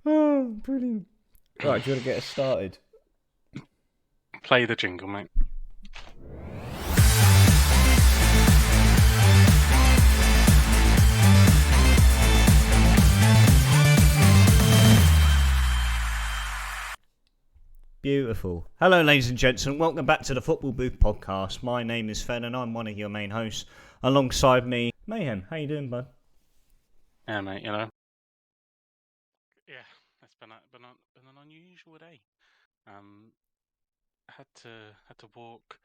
Oh, brilliant. Right, do you want to get us started? Play the jingle, mate. Beautiful. Hello, ladies and gents, and welcome back to the Football Booth podcast. My name is Fennan, and I'm one of your main hosts. Alongside me, Mayhem. How you doing, bud? Yeah, mate. You know. Yeah, it's been an unusual day. Had to walk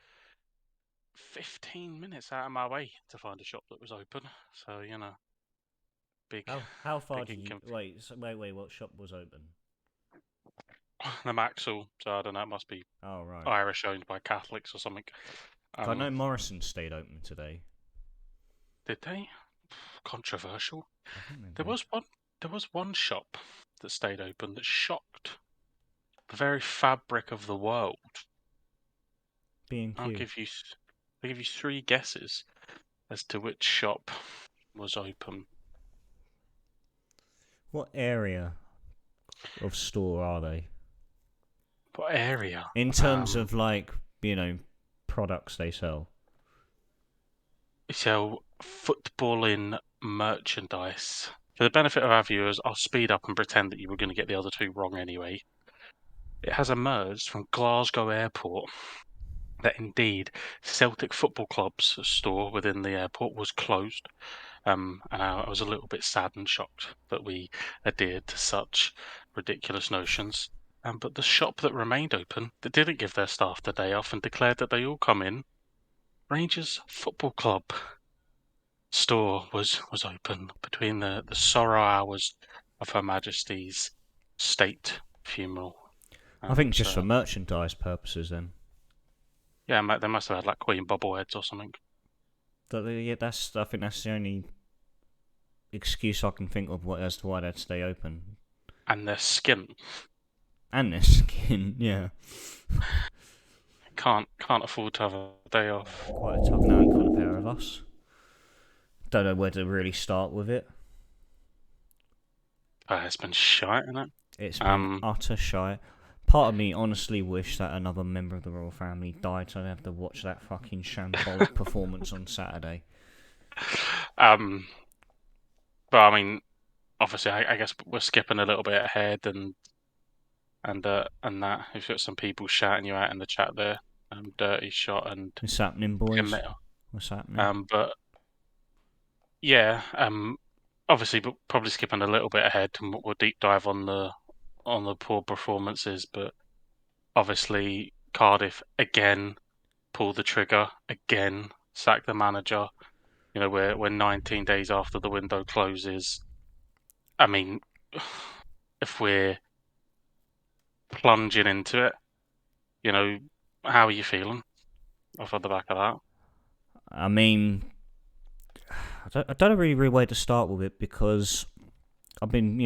15 minutes out of my way to find a shop that was open. So big. How far big did you wait? Wait. What shop was open? The Maxwell. So I don't know. It must be Right. Irish owned by Catholics or something. I know Morison stayed open today. Did they? Controversial. I think they There did. was one shop that stayed open that shocked the very fabric of the world. B&Q. I'll give you 3 guesses as to which shop was open. What area of store are they? What area? In terms of products they sell. So footballing merchandise. For the benefit of our viewers, I'll speed up and pretend that you were going to get the other 2 wrong anyway. It has emerged from Glasgow Airport that indeed Celtic Football Club's store within the airport was closed. And I was a little bit sad and shocked that we adhered to such ridiculous notions. But the shop that remained open, that didn't give their staff the day off and declared that they all come in, Rangers Football Club store was open between the sorrow hours of Her Majesty's state funeral. I think just for merchandise purposes then. Yeah, they must have had like Queen bobbleheads or something. I think that's the only excuse I can think of as to why they'd stay open. And their skin. And their skin, yeah. Can't afford to have a day off. Quite a tough knowing for the pair of us. Don't know where to really start with it. It's been shite, isn't it? It's been utter shite. Part of me honestly wish that another member of the royal family died so I'd have to watch that fucking shambolic performance on Saturday. But I mean, obviously, I guess we're skipping a little bit ahead, and that you've got some people shouting you out in the chat there. Dirty shot and. What's happening, boys? What's happening? But yeah, obviously, but probably skipping a little bit ahead, and we'll deep dive on the poor performances. But obviously, Cardiff again pulled the trigger, again sack the manager. You know, we're 19 days after the window closes. I mean, if we're plunging into it, you know, how are you feeling off the back of that? I mean, I don't know really way to start with it because I've been,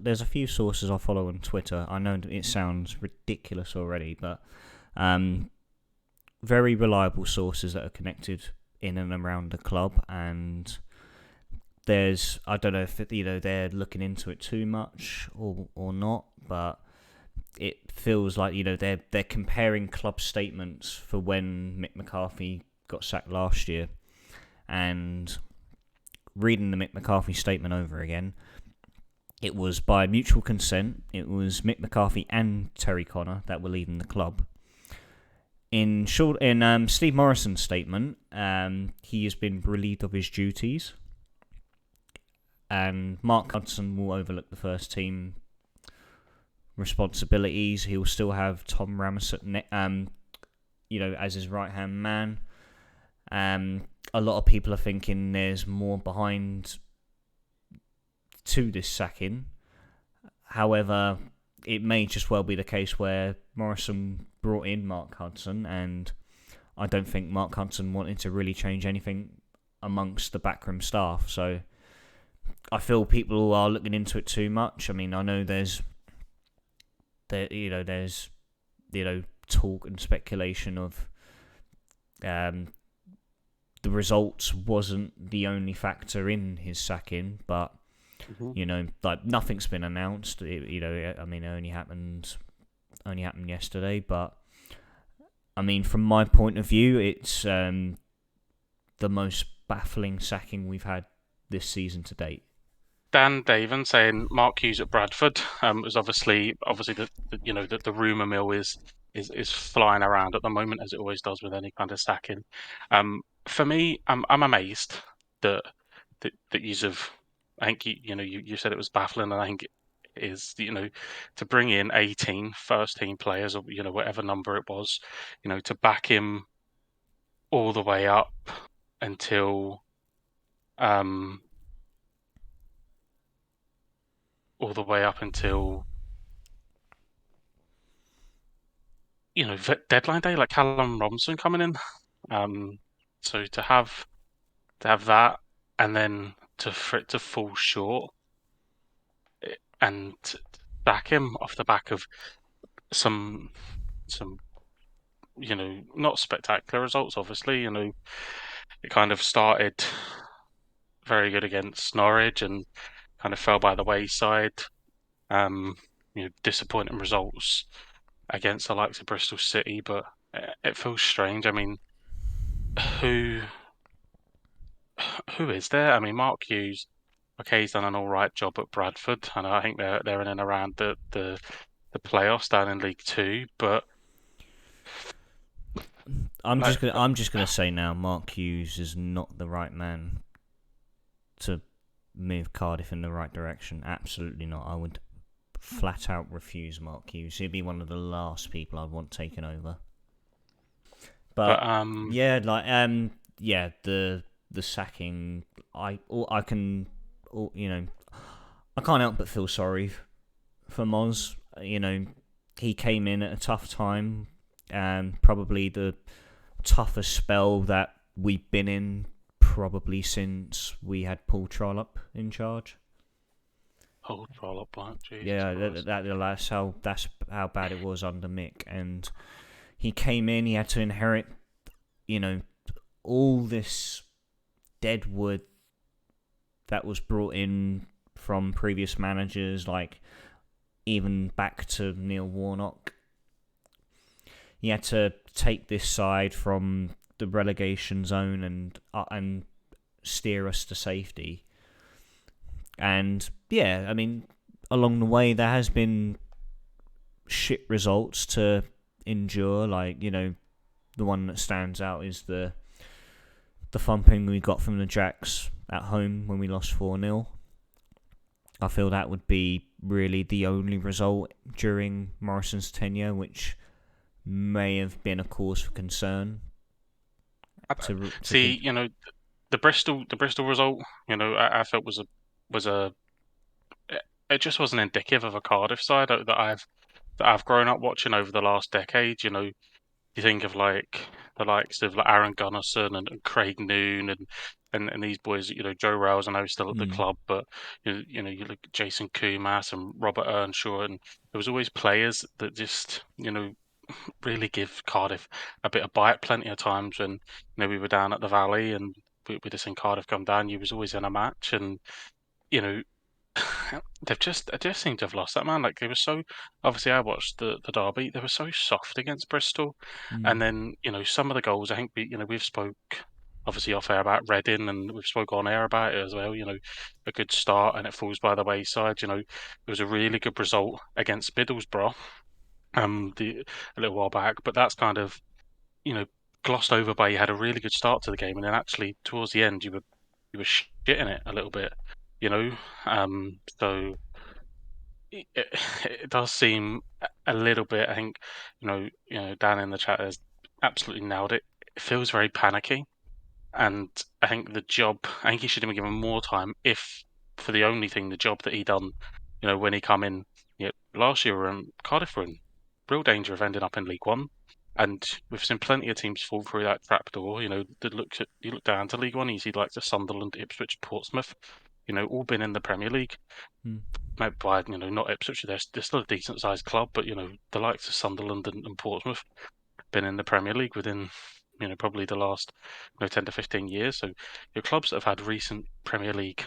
there's a few sources I follow on Twitter. I know it sounds ridiculous already, but very reliable sources that are connected in and around the club, and I don't know if they're looking into it too much or not, but it feels like they're comparing club statements for when Mick McCarthy got sacked last year, and reading the Mick McCarthy statement over again, it was by mutual consent. It was Mick McCarthy and Terry Connor that were leaving the club. In Steve Morison's statement, he has been relieved of his duties, and Mark Hudson will overlook the first team responsibilities. He will still have Tom Ramsett, as his right hand man. A lot of people are thinking there's more behind to this sacking. However, it may just well be the case where Morison brought in Mark Hudson, and I don't think Mark Hudson wanted to really change anything amongst the backroom staff. So I feel people are looking into it too much. I mean, I know there's talk and speculation of the results wasn't the only factor in his sacking, but Mm-hmm. Like nothing's been announced. I mean, it only happened yesterday, but I mean, from my point of view, it's the most baffling sacking we've had this season to date. Dan Davin saying Mark Hughes at Bradford was obviously the rumor mill is flying around at the moment, as it always does with any kind of sacking. For me, I'm amazed that you've have. I think you said it was baffling, and I think it is to bring in 18 first team players, or whatever number it was, to back him all the way up until all the way up until deadline day, like Callum Robinson coming in. So to have that, and then for it to fall short, and back him off the back of some not spectacular results. Obviously, it kind of started very good against Norwich and kind of fell by the wayside. Disappointing results against the likes of Bristol City, but it feels strange. I mean, who is there? I mean, Mark Hughes, okay, he's done an all right job at Bradford, and I think they're in and around the playoffs down in League Two. But I'm just gonna say now, Mark Hughes is not the right man to move Cardiff in the right direction. Absolutely not. I would flat out refuse Mark Hughes. He'd be one of the last people I'd want taken over. But yeah, the sacking. I can't help but feel sorry for Moz. He came in at a tough time, probably the toughest spell that we've been in probably since we had Paul Trollope in charge. Paul Trollope, Jesus that's how bad it was under Mick, and he came in. He had to inherit, all this dead wood that was brought in from previous managers, like even back to Neil Warnock. He had to take this side from the relegation zone and steer us to safety. And yeah, I mean, along the way there has been shit results to endure. Like the one that stands out is the thumping we got from the Jacks at home when we lost 4-0. I feel that would be really the only result during Morison's tenure which may have been a cause for concern. See, the Bristol result, I felt was a it just wasn't indicative of a Cardiff side that I've grown up watching over the last decade. You think of like the likes of like Aaron Gunnarsson and Craig Noon and these boys. Joe Rowles, I know he's still at the club, but you look at Jason Kumas and Robert Earnshaw, and there was always players that just really give Cardiff a bit of bite. Plenty of times when we were down at the Valley and we just seen Cardiff come down, you was always in a match, and you know I just seem to have lost that, man. Like they were so obviously I watched the derby. They were so soft against Bristol, and then some of the goals. I think we've spoke obviously off air about Reading, and we've spoke on air about it as well. A good start and it falls by the wayside. It was a really good result against Middlesbrough, a little while back, but that's kind of you know glossed over by you had a really good start to the game, and then actually towards the end you were shitting it a little bit. So it does seem a little bit. I think Dan in the chat has absolutely nailed it. It feels very panicky, and I think I think he should have been given more time. If for the only thing, the job that he done, when he come in, last year Cardiff were in real danger of ending up in League One, and we've seen plenty of teams fall through that trapdoor. You look down to League One, you see like the Sunderland, Ipswich, Portsmouth, all been in the Premier League. Maybe by not Ipswich, they're still a decent sized club, but the likes of Sunderland and Portsmouth been in the Premier League within probably the last 10 to 15 years. So your clubs that have had recent Premier League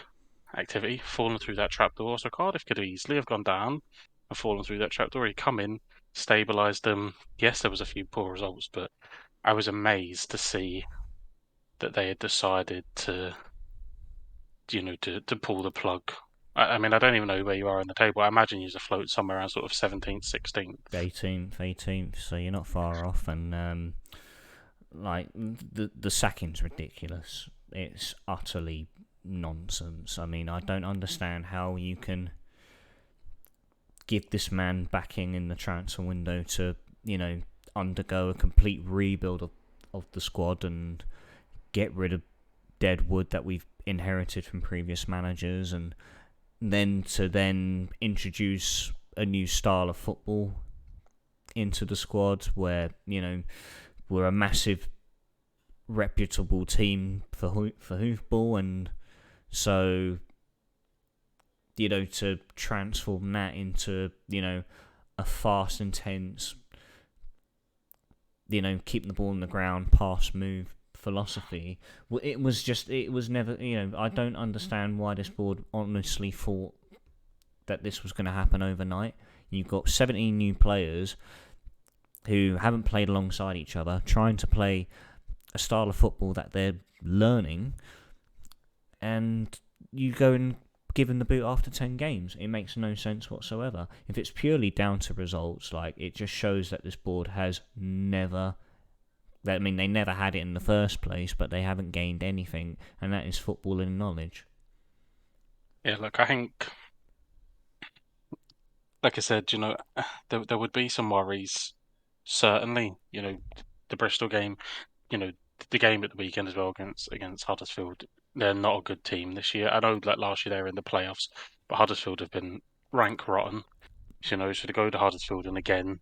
activity, fallen through that trapdoor. So Cardiff could easily have gone down and fallen through that trapdoor. He come in, stabilised them. Yes, there was a few poor results, but I was amazed to see that they had decided to, to pull the plug. I mean, I don't even know where you are on the table. I imagine you're afloat somewhere around sort of 17th, 16th. 18th, so you're not far off, and like the sacking's ridiculous. It's utterly nonsense. I mean, I don't understand how you can give this man backing in the transfer window to, undergo a complete rebuild of the squad and get rid of dead wood that we've inherited from previous managers, and then introduce a new style of football into the squad where, we're a massive reputable team for hoofball, and so to transform that into a fast, intense, keeping the ball on the ground, pass, move philosophy. Well, it was never. I don't understand why this board honestly thought that this was going to happen overnight. You've got 17 new players who haven't played alongside each other, trying to play a style of football that they're learning, and you go and give them the boot after 10 games. It makes no sense whatsoever. If it's purely down to results, it just shows that this board has never... I mean, they never had it in the first place, but they haven't gained anything, and that is footballing knowledge. Yeah, look, I think, like I said, there would be some worries, certainly. The Bristol game, the game at the weekend as well against Huddersfield. They're not a good team this year. I know that last year they were in the playoffs, but Huddersfield have been rank rotten. So to go to Huddersfield and again,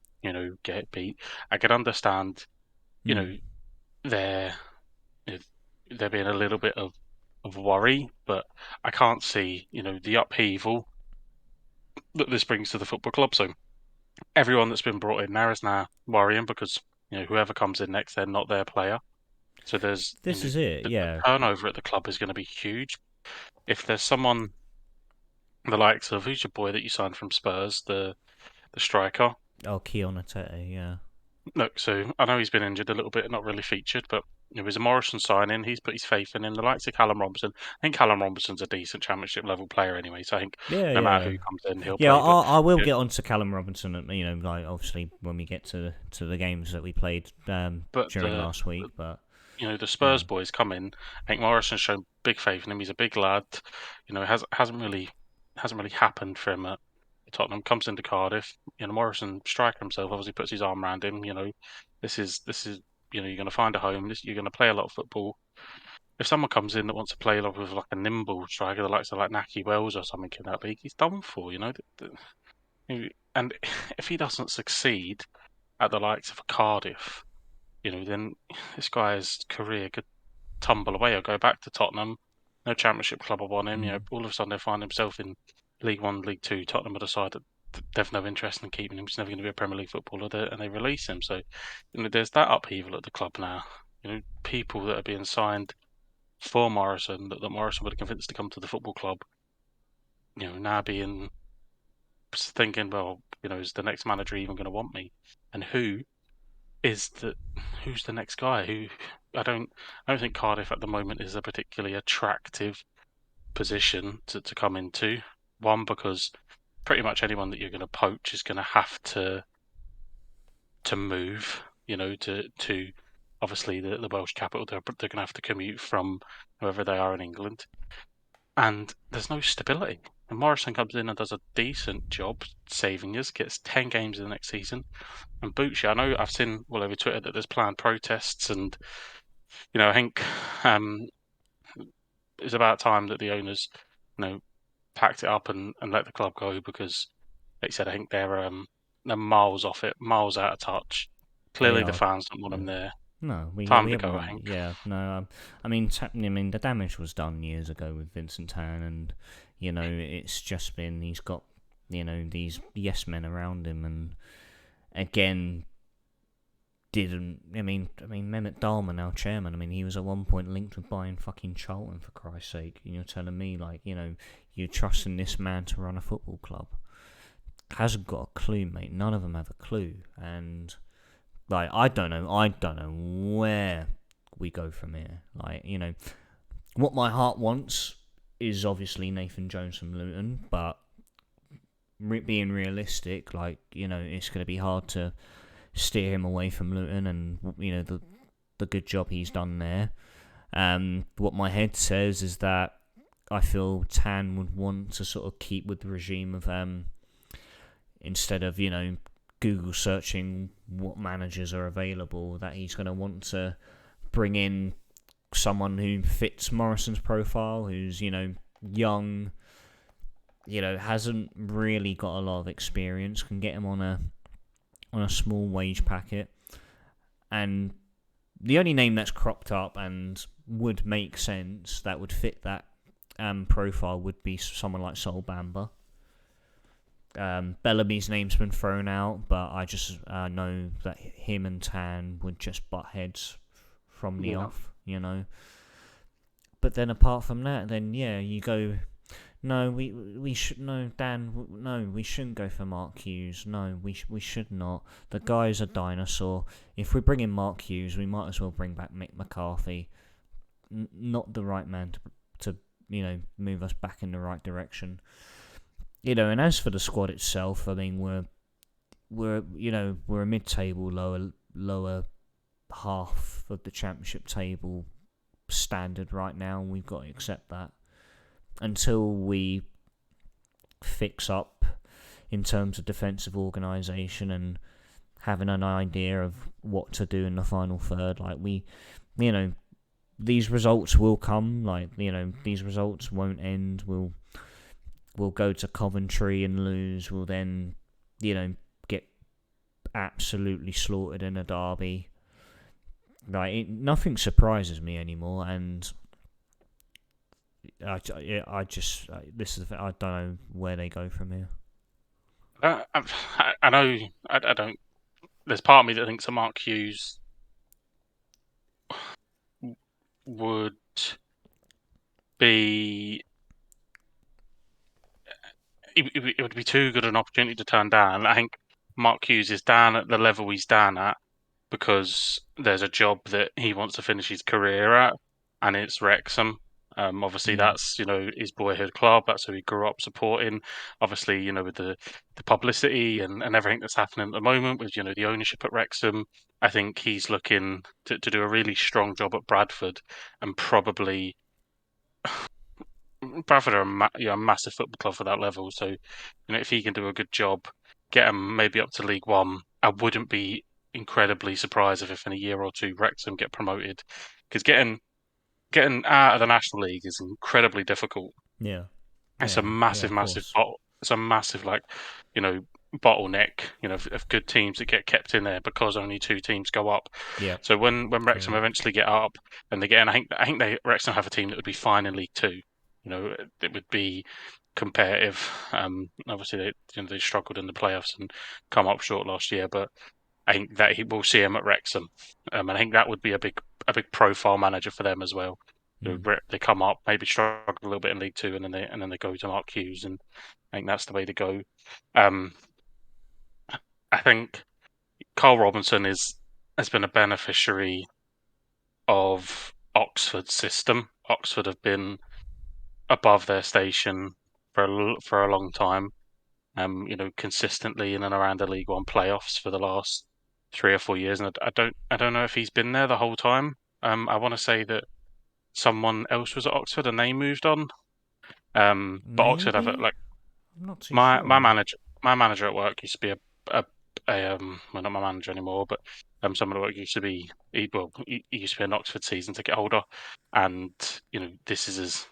get beat. I could understand, there being a little bit of worry, but I can't see, the upheaval that this brings to the football club. So everyone that's been brought in now is now worrying because whoever comes in next, they're not their player. So there's this is it, the turnover at the club is going to be huge. If there's someone the likes of, who's your boy that you signed from Spurs, the striker? Oh, Keon Atete, yeah. Look, so I know he's been injured a little bit, not really featured, but it was a Morison signing. He's put his faith in him. The likes of Callum Robinson. I think Callum Robinson's a decent Championship level player anyway. So I think no matter who comes in, he'll play. Yeah, I will get on to Callum Robinson. Obviously when we get to the games that we played during last week. But the Spurs boys come in. I think Morison's shown big faith in him. He's a big lad. It hasn't really happened for him at Tottenham. Comes into Cardiff. Morison, striker himself, obviously puts his arm around him. This is you're going to find a home. You're going to play a lot of football. If someone comes in that wants to play with like a nimble striker, the likes of like Naki Wells or something in that league, he's done for. And if he doesn't succeed at the likes of Cardiff, then this guy's career could tumble away or go back to Tottenham. No Championship club will want him. All of a sudden they find himself in League One, League Two. Tottenham will decide that they've no interest in keeping him. He's never going to be a Premier League footballer, and they release him. So, there's that upheaval at the club now. People that are being signed for Morison that Morison would have convinced to come to the football club. Now being thinking, well, is the next manager even going to want me? And who's the next guy? Who I don't think Cardiff at the moment is a particularly attractive position to come into. One, because pretty much anyone that you're going to poach is going to have to move, to obviously the Welsh capital. They're going to have to commute from wherever they are in England, and there's no stability. And Morison comes in and does a decent job saving us, gets 10 games in the next season, and boots you. I know I've seen all over Twitter that there's planned protests, and I think it's about time that the owners, packed it up and let the club go, because, like I said, I think they're miles off it, miles out of touch. Clearly, the fans don't want them there. No, time to go, I think. Yeah, no. I mean, the damage was done years ago with Vincent Tan, and it's just been he's got these yes men around him, and again, didn't. Mehmet Dalman, our chairman. He was at one point linked with buying fucking Charlton, for Christ's sake. And you're telling me, like, you're trusting this man to run a football club? Hasn't got a clue, mate. None of them have a clue. And like, I don't know where we go from here. Like, what my heart wants is obviously Nathan Jones from Luton, but being realistic, like, it's going to be hard to steer him away from Luton and the good job he's done there. What my head says is that I feel Tan would want to sort of keep with the regime of instead of Google searching what managers are available, that he's going to want to bring in someone who fits Morison's profile, who's young, hasn't really got a lot of experience, can get him on a small wage packet. And the only name that's cropped up and would make sense, that would fit that profile, would be someone like Sol Bamba. Bellamy's name's been thrown out, but I just know that him and Tan would just butt heads from the off, But then apart from that, then you go, no, we should no Dan, no, we shouldn't go for Mark Hughes. No, we should not. The guy's a dinosaur. If we bring in Mark Hughes, we might as well bring back Mick McCarthy. Not the right man to move us back in the right direction. And as for the squad itself, we're a mid-table, lower half of the championship table standard right now, and we've got to accept that until we fix up in terms of defensive organisation and having an idea of what to do in the final third. Like, these results will come. Like, these results won't end. We'll go to Coventry and lose. We'll then, get absolutely slaughtered in a derby. Like, nothing surprises me anymore, and I just this is I don't know where they go from here. I know I don't. There's part of me that thinks that Mark Hughes would be. It would be too good an opportunity to turn down. I think Mark Hughes is down at the level he's down at because there's a job that he wants to finish his career at, and it's Wrexham. Obviously, that's his boyhood club. That's who he grew up supporting. Obviously, with the publicity and everything that's happening at the moment with the ownership at Wrexham, I think he's looking to do a really strong job at Bradford, and probably Bradford are a massive football club for that level. So, if he can do a good job, get them maybe up to League One, I wouldn't be incredibly surprised if in a year or two Wrexham get promoted, because getting out of the National League is incredibly difficult. Yeah, It's a massive, massive it's a massive bottleneck, of good teams that get kept in there because only two teams go up. Yeah. So when Wrexham eventually get up and they get in, I think Wrexham have a team that would be fine in League Two. It would be competitive. Obviously they struggled in the playoffs and come up short last year, but I think that we'll see him at Wrexham. And I think that would be a big profile manager for them as well. They come up, maybe struggle a little bit in League Two, and then they go to Mark Hughes, and I think that's the way to go. I think Carl Robinson has been a beneficiary of Oxford's system. Oxford have been above their station for a long time. Consistently in and around the League One playoffs for the last 3 or 4 years, and I don't know if he's been there the whole time. I want to say that someone else was at Oxford and they moved on. But Oxford have it, like, I'm not too my sure. my manager at work used to be a well, not my manager anymore, but someone at work used to be he used to be an Oxford season ticket holder, and this is as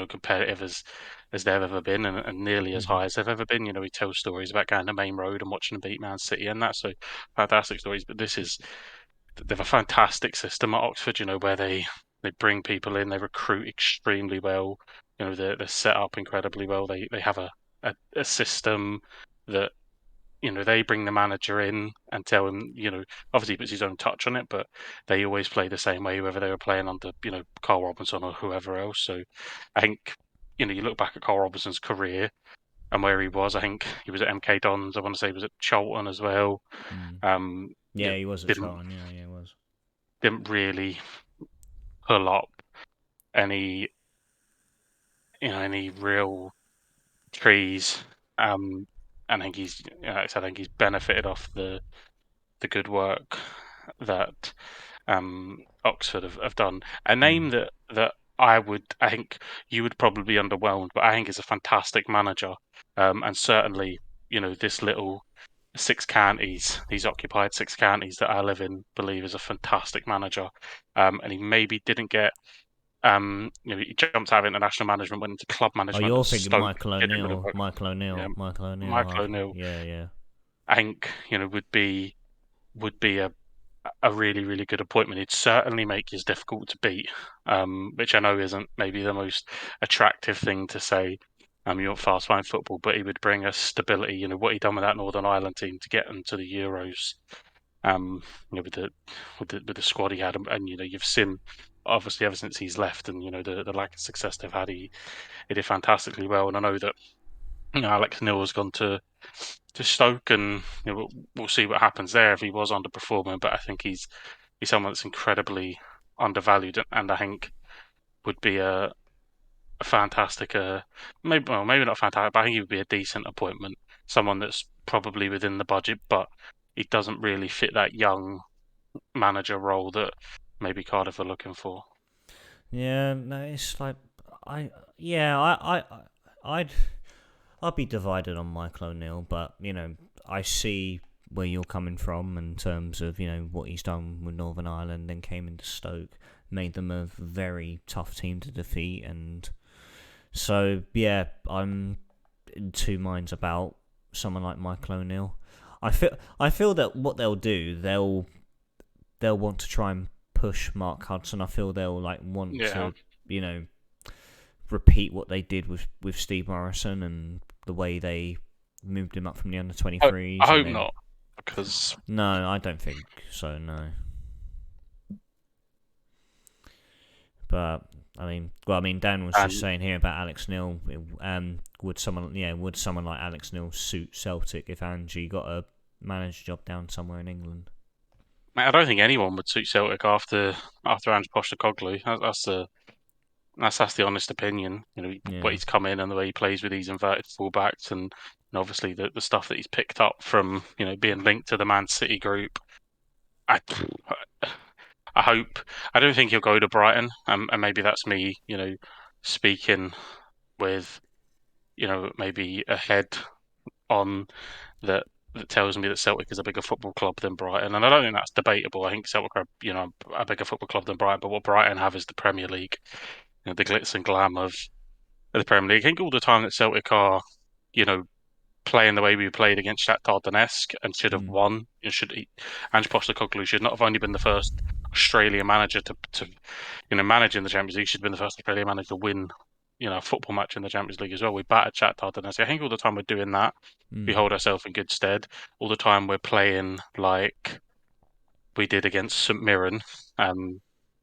competitive as they've ever been, and nearly as high as they've ever been. He tells stories about going to Main Road and watching them beat Man City, and that's so fantastic stories. But they have a fantastic system at Oxford, where they bring people in, they recruit extremely well. They're set up incredibly well. They have a system that they bring the manager in and tell him, obviously he puts his own touch on it, but they always play the same way, whether they were playing under, Carl Robinson or whoever else. So I think, you look back at Carl Robinson's career and where he was. I think he was at MK Dons. I want to say he was at Charlton as well. Mm. Um, Yeah, he was at didn't Charlton. Yeah, he was. didn't really pull up any, any real trees. I think I think he's benefited off the good work that Oxford have done. A name Mm. that I think you would probably be underwhelmed, but I think is a fantastic manager. And certainly, this little six counties, these occupied six counties that I live in, believe is a fantastic manager. And he maybe didn't get, he jumped out of international management, went into club Oh, management you're at thinking Stoke. Michael Didn't really O'Neill. work. Yeah, Michael O'Neill. Michael O'Neill, Yeah, yeah, I think, would be a really, really good appointment. He'd certainly make us difficult to beat, which I know isn't maybe the most attractive thing to say. You're fast line football, but he would bring us stability. What he done with that Northern Ireland team to get them to the Euros. With the squad he had, and you've seen obviously ever since he's left, and the lack of success they've had, he did fantastically well. And I know that Alex Neil has gone to Stoke, and we'll see what happens there if he was underperforming. But I think he's someone that's incredibly undervalued, and I think would be a fantastic, maybe not fantastic, but I think he would be a decent appointment. Someone that's probably within the budget, but he doesn't really fit that young manager role that maybe Cardiff are looking for. yeah. No, it's like yeah, I'd I'd be divided on Michael O'Neill, but I see where you're coming from in terms of what he's done with Northern Ireland, then came into Stoke, made them a very tough team to defeat, and so yeah, I'm in two minds about someone like Michael O'Neill. I feel that what they'll do, they'll want to try and push Mark Hudson. I feel they'll want Yeah, to you know repeat what they did with Steve Morison and the way they moved him up from the under I 23s and hope then not, because no, I don't think so. No, but Dan was and just saying here about Alex Neil. Would someone like Alex Neil suit Celtic if Ange got a manager job down somewhere in England? I don't think anyone would suit Celtic after Ange Postecoglu. That's the honest opinion. What Yeah. he's come in and the way he plays with these inverted fullbacks, and obviously the stuff that he's picked up from being linked to the Man City group. I I hope. I don't think he'll go to Brighton, and maybe that's me, speaking with maybe a head on that tells me that Celtic is a bigger football club than Brighton, and I don't think that's debatable. I think Celtic are a bigger football club than Brighton, but what Brighton have is the Premier League, the glitz and glam of the Premier League. I think all the time that Celtic are, you know, playing the way we played against Shakhtar Donetsk and should have Mm. won. Ange Postecoglu should not have only been the first Australian manager to manage in the Champions League. He should have been the first Australian manager to win, a football match in the Champions League as well. We battered Shakhtar Donetsk. I think all the time we're doing that, we Mm. hold ourselves in good stead. All the time we're playing like we did against St Mirren,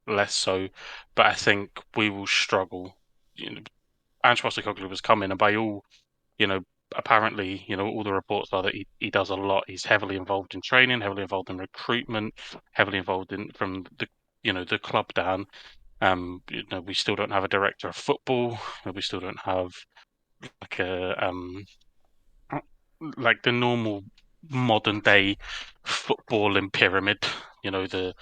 less so. But I think we will struggle. Ange Postecoglu was coming, and by all you know, apparently, all the reports are that he does a lot. He's heavily involved in training, heavily involved in recruitment, heavily involved in from the club down. We still don't have a director of football. We still don't have like like the normal modern day footballing pyramid. The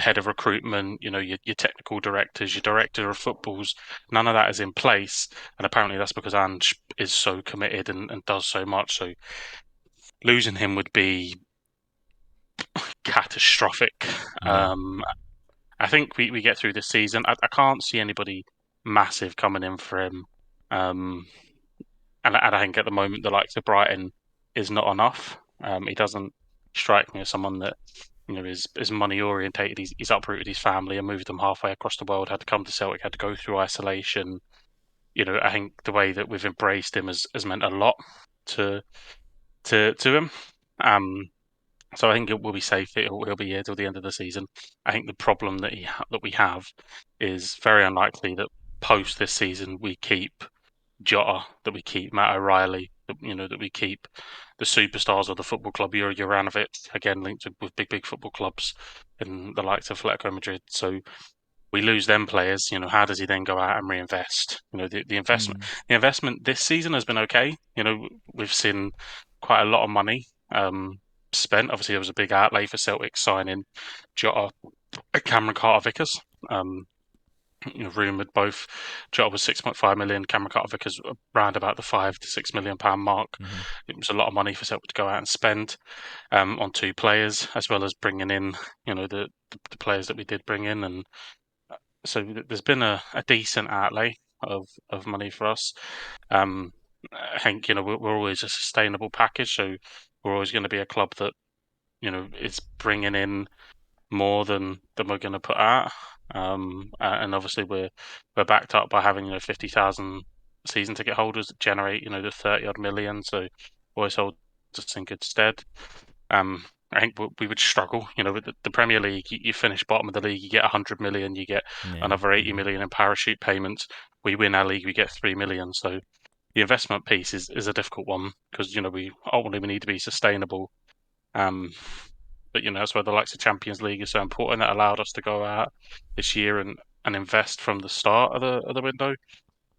head of recruitment, your technical directors, your director of footballs. None of that is in place, and apparently that's because Ange is so committed and does so much. So losing him would be catastrophic. Yeah. Um, I think we get through this season. I can't see anybody massive coming in for him. Um, and I think at the moment the likes of Brighton is not enough. He doesn't strike me as someone that is money orientated. He's uprooted his family and moved them halfway across the world. Had to come to Celtic. Had to go through isolation. I think the way that we've embraced him has meant a lot to him. So I think it will be safe. He'll be here till the end of the season. I think the problem that we have is very unlikely that post this season we keep Jota, that we keep Matt O'Reilly, that we keep the superstars of the football club. Yuri Juranovic, again linked with big football clubs and the likes of Atletico Madrid. So we lose them players. How does he then go out and reinvest? The investment this season has been okay. We've seen quite a lot of money spent. Obviously, there was a big outlay for Celtic signing Jota, Cameron Carter-Vickers. Rumoured both. Jota was 6.5 million. Cameron Carter-Vickers around about the £5 to £6 million mark. It was a lot of money for Celtic to go out and spend on two players, as well as bringing in, the players that we did bring in, and so there's been a decent outlay of money for us. I think we're always a sustainable package, so we're always going to be a club that is bringing in more than we're going to put out. And obviously we're backed up by having 50,000 season ticket holders that generate the 30 odd million, so always holds us in good stead. I think we would struggle, with the Premier League. You finish bottom of the league, you get 100 million, you get another 80 million in parachute payments. We win our league, we get 3 million. So the investment piece is a difficult one because we ultimately need to be sustainable. But that's why the likes of Champions League is so important. That allowed us to go out this year and invest from the start of the window.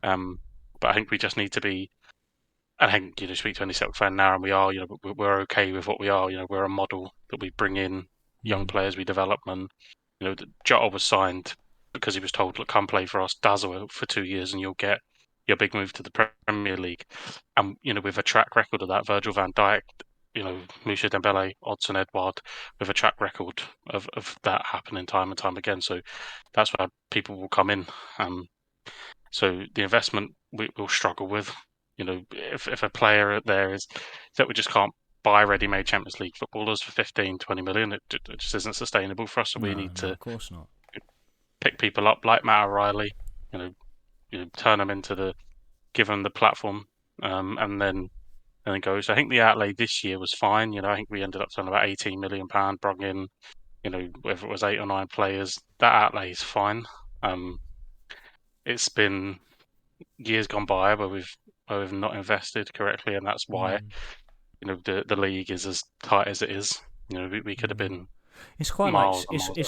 But I think we just need to be. I think speak to any Celtic fan now, and we are. We're okay with what we are. We're a model that we bring in young players, we develop, and Jota was signed because he was told, "Look, come play for us, dazzle for 2 years, and you'll get your big move to the Premier League." And with a track record of that, Virgil van Dijk, Moussa Dembele, Odsonne Edouard, with a track record of that happening time and time again. So that's where people will come in. So the investment we'll struggle with. If a player there is that we just can't buy ready-made Champions League footballers for 15-20 million, it just isn't sustainable for us. So we need to, of course not, pick people up like Matt O'Reilly, turn them give them the platform, and then go. So I think the outlay this year was fine. I think we ended up spending about £18 million, brought in, whether it was 8 or 9 players. That outlay is fine. It's been years gone by where we've not invested correctly, and that's why the league is as tight as it is. We could have been. It's quite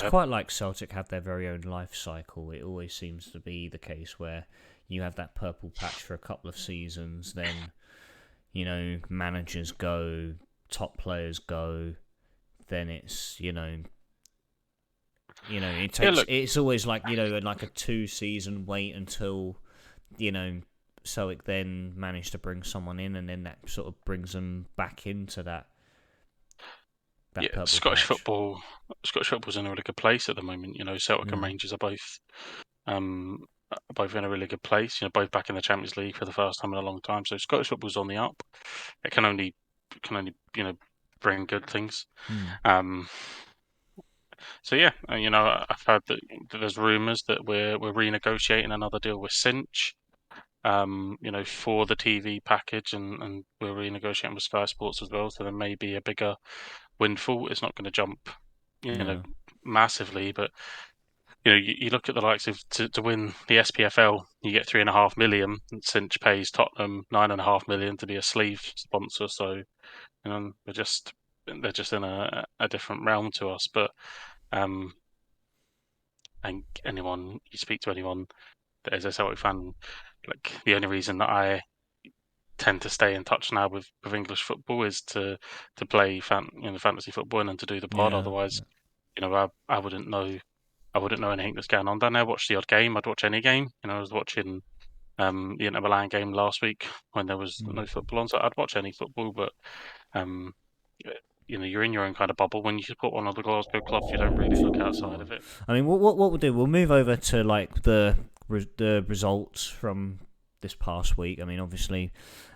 quite like Celtic have their very own life cycle. It always seems to be the case where you have that purple patch for a couple of seasons, then managers go, top players go, then it's it takes. It's always like like a 2-season wait until Celtic then manage to bring someone in, and then that sort of brings them back into that. Scottish football's in a really good place at the moment. Celtic and Rangers are both in a really good place. Both back in the Champions League for the first time in a long time. So Scottish football's on the up. It can only bring good things. So yeah, I've heard that there's rumours that we're renegotiating another deal with Cinch. For the TV package, and we're renegotiating with Sky Sports as well. So there may be a bigger windfall. It's not going to jump, massively, but you look at the likes of to win the SPFL, you get 3.5 million. And Cinch pays Tottenham 9.5 million to be a sleeve sponsor. So they're just in a different realm to us. But and you speak to anyone that is a Celtic fan, like the only reason that I tend to stay in touch now with English football is to play fantasy football and to do the pod. Otherwise, I wouldn't know anything that's going on down there. I watch the odd game. I'd watch any game. I was watching the Inter Milan game last week when there was no football on, so I'd watch any football. But you're in your own kind of bubble. When you support one of the Glasgow clubs, you don't really look outside of it. I mean, what we'll do, we'll move over to like the results from this past week. I mean, obviously,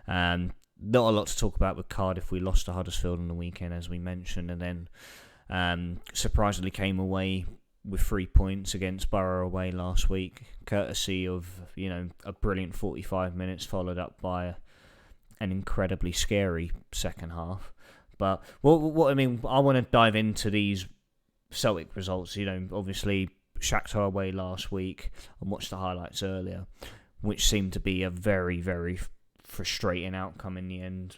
not a lot to talk about with Cardiff. We lost to Huddersfield on the weekend, as we mentioned, and then surprisingly came away with 3 points against Borough away last week, courtesy of a brilliant 45 minutes followed up by an incredibly scary second half. But what I mean, I want to dive into these Celtic results. Obviously Shakhtar away last week. I watched the highlights earlier, which seemed to be a very, very frustrating outcome in the end.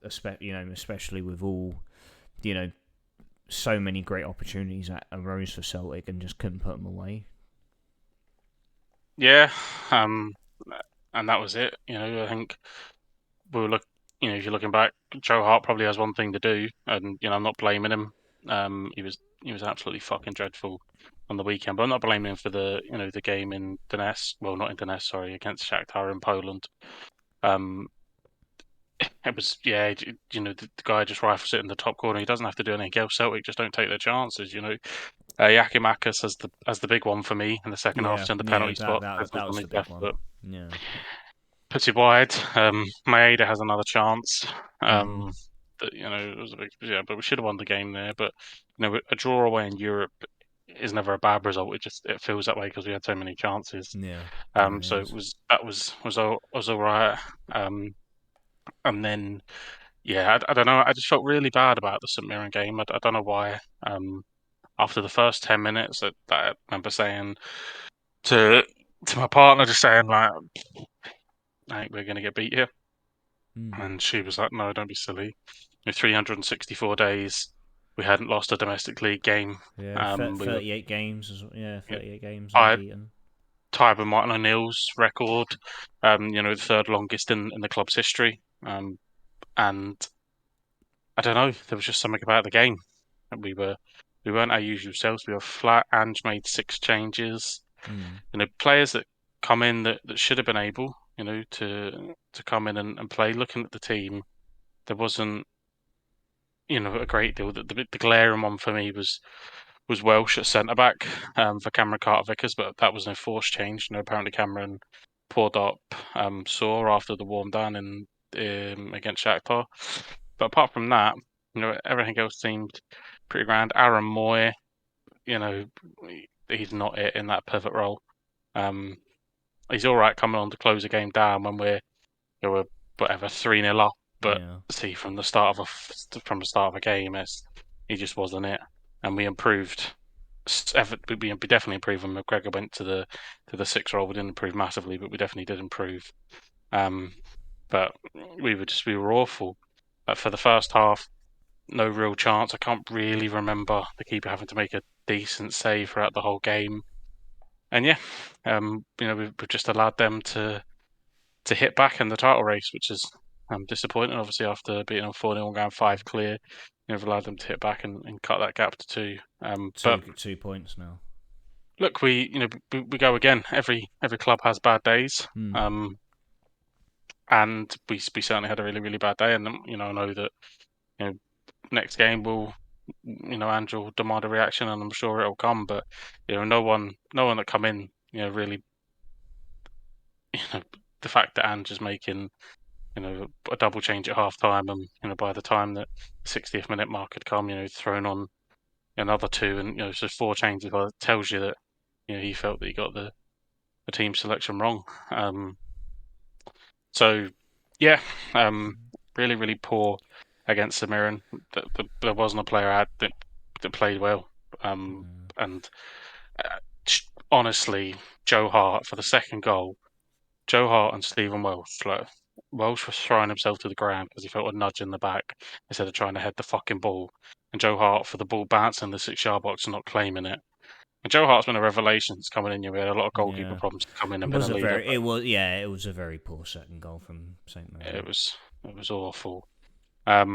Especially with all, so many great opportunities that arose for Celtic and just couldn't put them away. Yeah, and that was it. I think we were if you're looking back, Joe Hart probably has one thing to do, and I'm not blaming him. He was absolutely fucking dreadful on the weekend, but I'm not blaming him for the game in Donetsk. Well, not in Donetsk, sorry, against Shakhtar in Poland. It was the guy just rifles it in the top corner. He doesn't have to do anything else. Celtic just don't take their chances. Yakimakis as the big one for me in the second half, in the penalty spot. That was On the his big left one. foot. Yeah. Puts it wide. Maeda has another chance. Mm-hmm. It was a big, but we should have won the game there. But a draw away in Europe is never a bad result. It feels that way because we had so many chances. Yeah. So it was all right. And then I don't know. I just felt really bad about the St Mirren game. I don't know why. After the first 10 minutes, that I remember saying to my partner, just saying like, I think we're going to get beat here. And she was like, no, don't be silly. 364 days, we hadn't lost a domestic league game. Yeah, We were 38 games. 38 games I unbeaten. tied with Martin O'Neill's record, the third longest in the club's history. And I don't know, there was just something about the game. We weren't our usual selves. We were flat. Ange made 6 changes. Players that come in that should have been able, to come in and play. Looking at the team, there wasn't, a great deal. The glaring one for me was Welsh at centre back for Cameron Carter-Vickers, but that was an enforced change. Apparently Cameron poured up sore after the warm down against Shakhtar. But apart from that, everything else seemed pretty grand. Aaron Moy, he's not it in that pivot role. He's all right coming on to close a game down when we're 3-0 up. But see, from the start of a game, he just wasn't it, and we improved. We definitely improved when McGregor went to the 6 role. We didn't improve massively, but we definitely did improve. But we were awful. For the first half, no real chance. I can't really remember the keeper having to make a decent save throughout the whole game. And we've just allowed them to hit back in the title race, which is disappointing. Obviously, after beating them 4-0 and going 5 clear, we've allowed them to hit back and cut that gap to 2. But 2 points now. Look, we go again. Every club has bad days, and we certainly had a really, really bad day. And I know that next game will Ange will demand a reaction, and I'm sure it'll come. But no one that come in really the fact that Ange is making a double change at half time, and by the time that the 60th minute mark had come, thrown on another 2, and so 4 changes. Well, it tells you that he felt that he got the team selection wrong. Really, really poor against St Mirren. There wasn't a player I had that played well. And honestly, Joe Hart for the second goal. Joe Hart and Stephen Welsh. Welsh was throwing himself to the ground because he felt a nudge in the back instead of trying to head the fucking ball. And Joe Hart for the ball bouncing in the 6-yard box and not claiming it. And Joe Hart's been a revelation since coming in. We had a lot of goalkeeper problems to come in and been a leader. It was a very poor second goal from St Mirren. It was awful. But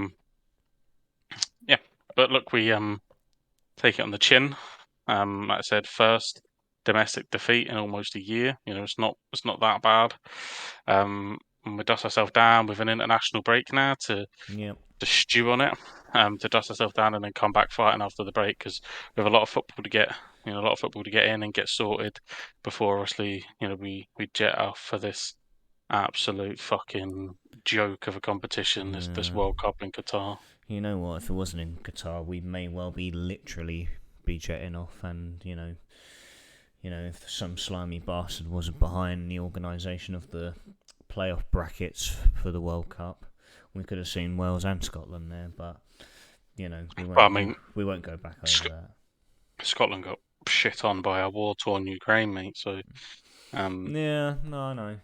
look, we take it on the chin. Like I said, first domestic defeat in almost a year. It's not that bad. And we dust ourselves down with an international break now to stew on it. To dust ourselves down and then come back fighting after the break, because we have a lot of football to get in and get sorted before obviously we jet off for this absolute fucking joke of a competition, this World Cup in Qatar. You know what? If it wasn't in Qatar, we may well be literally jetting off, and if some slimy bastard was behind the organisation of the playoff brackets for the World Cup, we could have seen Wales and Scotland there, but we Well, I won't mean, we won't go back over that. Scotland got shit on by a war-torn Ukraine, mate. So, Yeah, no, I know,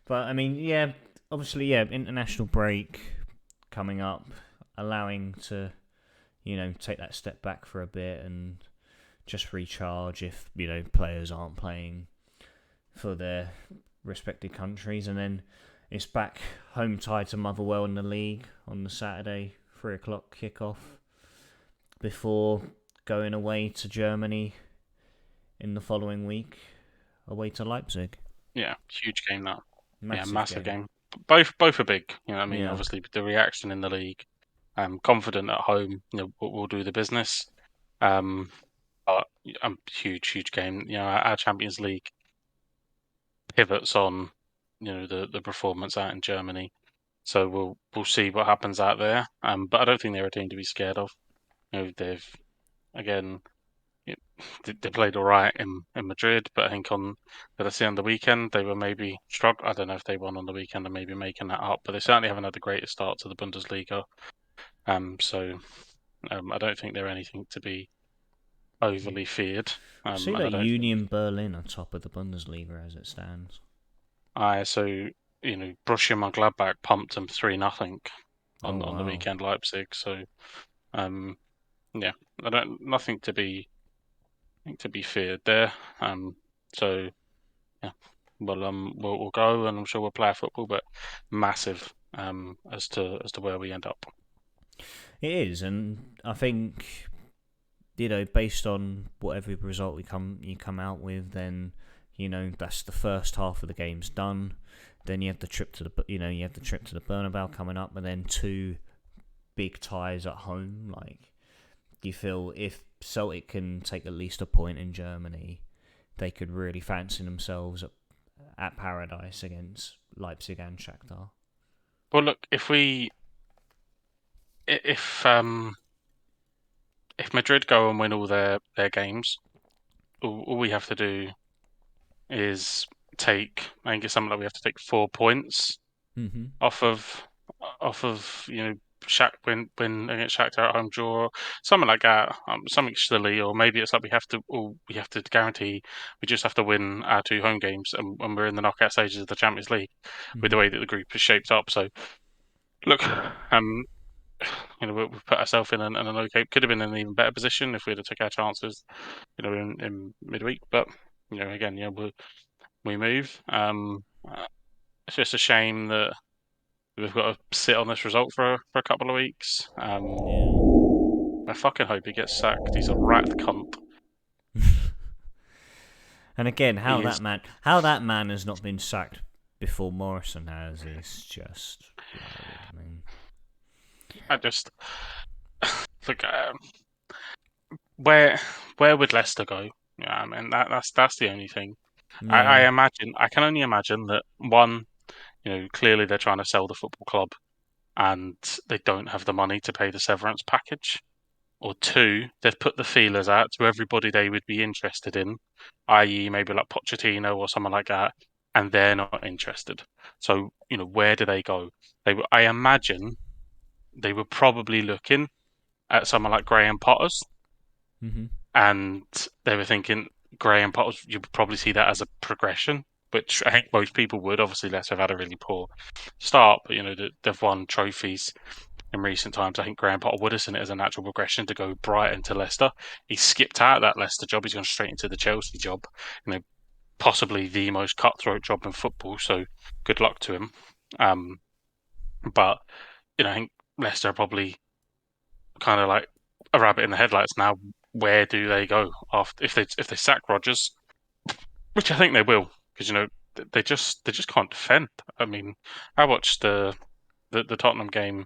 but I mean, yeah, obviously, yeah, international break coming up, allowing to take that step back for a bit and just recharge if players aren't playing for their respective countries, and then it's back home tied to Motherwell in the league on the Saturday 3 o'clock kickoff before going away to Germany in the following week, away to Leipzig. yeah, huge game that. Yeah, Massive massive game. game. Both are big. You know what I mean? Yeah. Obviously, the reaction in the league. I'm confident at home. We'll do the business. Um, but huge game. Our Champions League pivots on the performance out in Germany. So we'll see what happens out there. But I don't think they're a team to be scared of. They've again they played all right in Madrid, but I think did I see on the weekend they were maybe struck. I don't know if they won on the weekend and maybe making that up, but they certainly haven't had the greatest start to the Bundesliga. So I don't think they're anything to be overly feared. I see And I that don't think Union Berlin are top of the Bundesliga as it stands. Borussia Mönchengladbach pumped them 3-0 Oh on the wow. weekend, Leipzig. So yeah, I don't nothing to be feared there. So yeah, we'll go and I'm sure we'll play our football, but massive as to where we end up. It is, and I think based on whatever result you come out with, then that's the first half of the game's done. Then you have the trip to the Bernabeu coming up, and then two big ties at home. Like, do you feel if Celtic can take at least a point in Germany, they could really fancy themselves at paradise against Leipzig and Shakhtar? Well, look, if Madrid go and win all their games, all we have to do is I think it's something like we have to take 4 points Mm-hmm. off of win against Shakhtar at home, draw, something like that, something silly, or maybe it's like we have to guarantee we just have to win our two home games, and when we're in the knockout stages of the Champions League, with Mm-hmm. the way that the group is shaped up. So look, we've put ourselves in an okay, could have been in an even better position if we'd have took our chances, in midweek, but again, we move. It's just a shame that we've got to sit on this result for a couple of weeks. Yeah. I fucking hope he gets sacked. He's a rat cunt. And again, He is. how that man has not been sacked before Morison has is just I mean, I just look. Where where would Leicester go? Yeah, I mean that's the only thing. yeah. I can only imagine that one, clearly they're trying to sell the football club and they don't have the money to pay the severance package. Or two, they've put the feelers out to everybody they would be interested in, i.e., maybe like Pochettino or someone like that, and they're not interested. So, where do they go? I imagine they were probably looking at someone like Graham Potters, Mm-hmm. and they were thinking Graham Potters, you would probably see that as a progression, which I think most people would. Obviously, Leicester have had a really poor start, but they've won trophies in recent times. I think Graham Potter would have seen it as a natural progression to go Brighton to Leicester. He skipped out of that Leicester job. He's gone straight into the Chelsea job. Possibly the most cutthroat job in football. So good luck to him. But I think Leicester are probably kind of like a rabbit in the headlights now. Where do they go after if they sack Rodgers, which I think they will, because they just can't defend. I mean, I watched the Tottenham game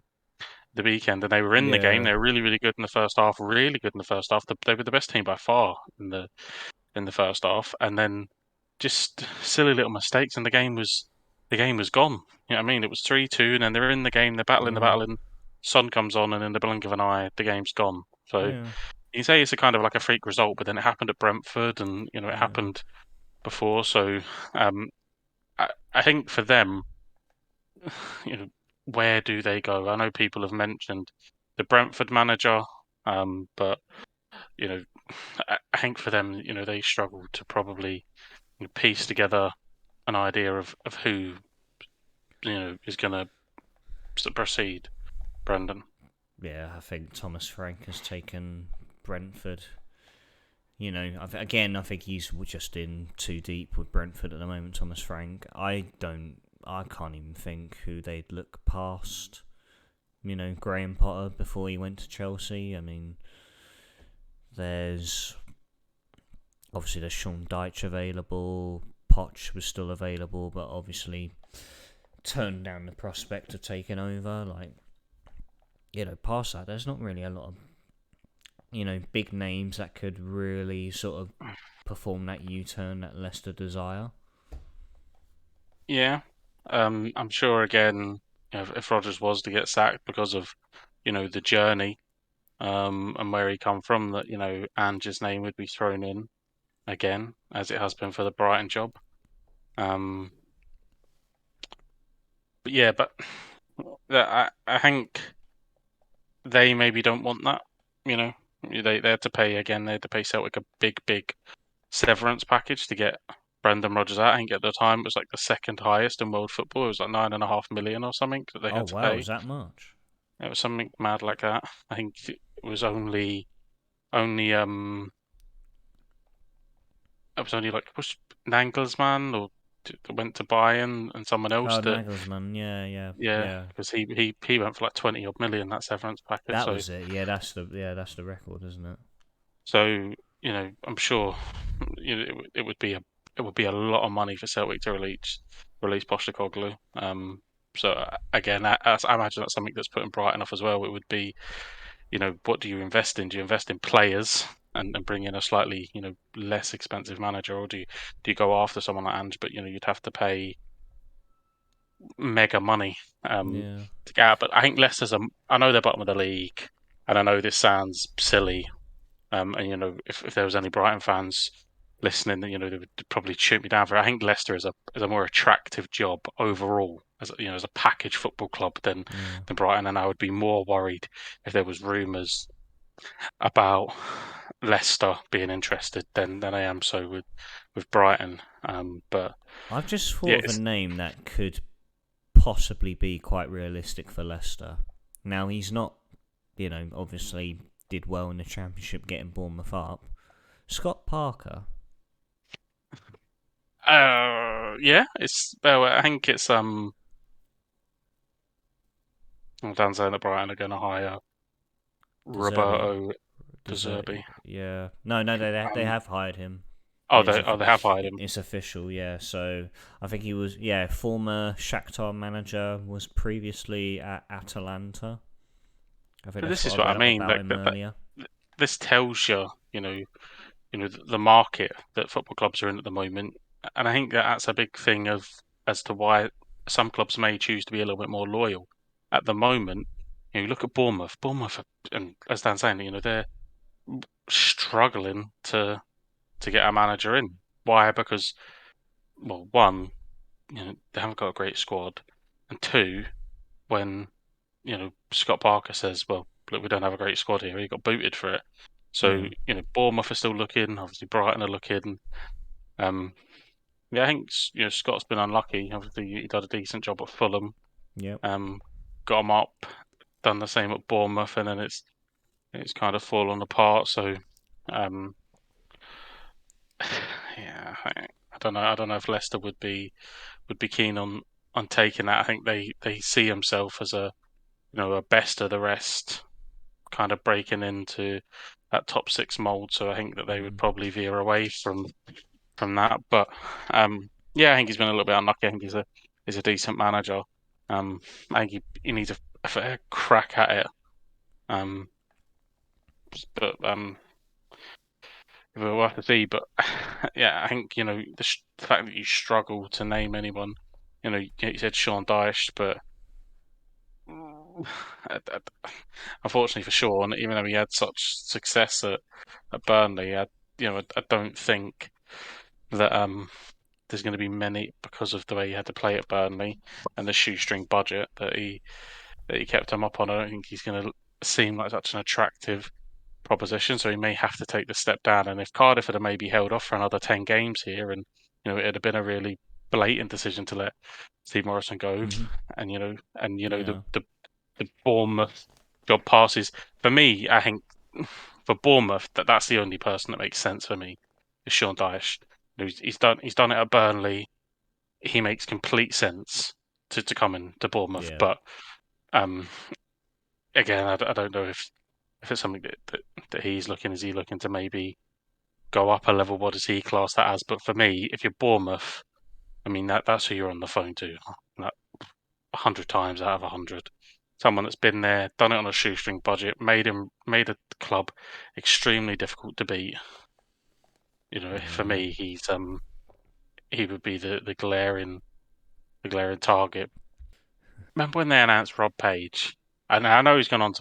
the weekend, and they were in the game. Yeah. They were really, really good in the first half. Really good in the first half. They were the best team by far in the first half, and then just silly little mistakes, and the game was gone. You know what I mean? It was 3-2, and then they're in the game. They're battling, the Yeah. battling. Sun comes on, and in the blink of an eye, the game's gone. So Yeah. you say it's a kind of like a freak result, but then it happened at Brentford, and it Yeah. happened before. So um, I think for them, you know. where do they go? I know people have mentioned the Brentford manager, but you know, I think for them, they struggle to probably piece together an idea of who is going to proceed. Brendan. Yeah, I think Thomas Frank has taken Brentford. I think he's just in too deep with Brentford at the moment. Thomas Frank. I can't even think who they'd look past. Graham Potter before he went to Chelsea. I mean, there's Sean Dyche available. Poch was still available, but obviously turned down the prospect of taking over. Past that, there's not really a lot of big names that could really sort of perform that U-turn that Leicester desire. Yeah, I'm sure again, if Rodgers was to get sacked because of the journey and where he come from, that Ange's name would be thrown in again, as it has been for the Brighton job. But yeah, but I think they maybe don't want that. They had to pay again. They had to pay Celtic a big severance package to get Brendan Rodgers out. I think at the time it was like the second highest in world football. It was like 9.5 million or something that they Oh had to wow, pay. is that much? It was something mad like that. I think it was only it was only like was Nagelsmann or went to Bayern and someone else Oh, that Nagelsmann, yeah, yeah. because he went for like 20 odd million that severance package. That So was it. Yeah, that's the record, isn't it? so I'm sure it would be a lot of money for Celtic to release Postecoglu. So again, I imagine that's something that's putting Brighton off as well. It would be, what do you invest in? Do you invest in players and bring in a slightly, less expensive manager, or do you go after someone like Ange, but you'd have to pay mega money Yeah, to get out. But I think I know they're bottom of the league, and I know this sounds silly. And if there was any Brighton fans listening, then they would probably shoot me down for it. I think Leicester is a more attractive job overall as a package football club yeah. than Brighton, and I would be more worried if there was rumours about Leicester being interested than I am so with Brighton. But I've just yeah, thought of a name that could possibly be quite realistic for Leicester. Now he's not, obviously did well in the Championship, getting Bournemouth up. Scott Parker. yeah, I think it's Dan saying that Brighton are going to hire Deserby. Roberto De Zerbi. Yeah. No, they Um, have hired him. they have hired him. It's official, yeah. So I think he was, former Shakhtar manager, was previously at Atalanta. I think But that's this what is I what I read up mean. about him earlier. This tells you, the market that football clubs are in at the moment, and I think that's a big thing as to why some clubs may choose to be a little bit more loyal. At the moment, you look at Bournemouth. And as Dan's saying, they're struggling to get a manager in. Why? Because, well, one, they haven't got a great squad, and two, when Scott Parker says, "Well, look, we don't have a great squad here," he got booted for it. So Yeah. Bournemouth are still looking. Obviously, Brighton are looking. Um, yeah, I think Scott's been unlucky. Obviously, he did a decent job at Fulham. Yep. Got him up, done the same at Bournemouth, and then it's kind of fallen apart. So, um, yeah, I don't know. I don't know if Leicester would be keen on taking that. I think they see himself as a best of the rest, kind of breaking into that top six mold. So I think that they would Mm. probably veer away from that. But yeah, I think he's been a little bit unlucky. I think he's a decent manager. I think he needs a fair crack at it. Um, but we'll have to see. But yeah, I think the fact that you struggle to name anyone. You said Sean Dyche, but unfortunately for Sean, even though he had such success at Burnley, I don't think that there's going to be many, because of the way he had to play at Burnley and the shoestring budget that he kept him up on. I don't think he's going to seem like such an attractive proposition, so he may have to take the step down. And if Cardiff had maybe held off for another 10 games here, and it had been a really blatant decision to let Steve Morison go, and Yeah. the Bournemouth job passes. For me, I think for Bournemouth, that's the only person that makes sense for me is Sean Dyche. He's done it at Burnley. He makes complete sense to come into Bournemouth, Yeah. but um, again, I don't know if it's something that he's looking. Is he looking to maybe go up a level? What does he class that as? But for me, if you're Bournemouth, I mean that's who you're on the phone to. Like 100 times out of 100. Someone that's been there, done it on a shoestring budget, made a club extremely difficult to beat. For Yeah. me, he would be the glaring target. Remember when they announced Rob Page? And I know he's gone on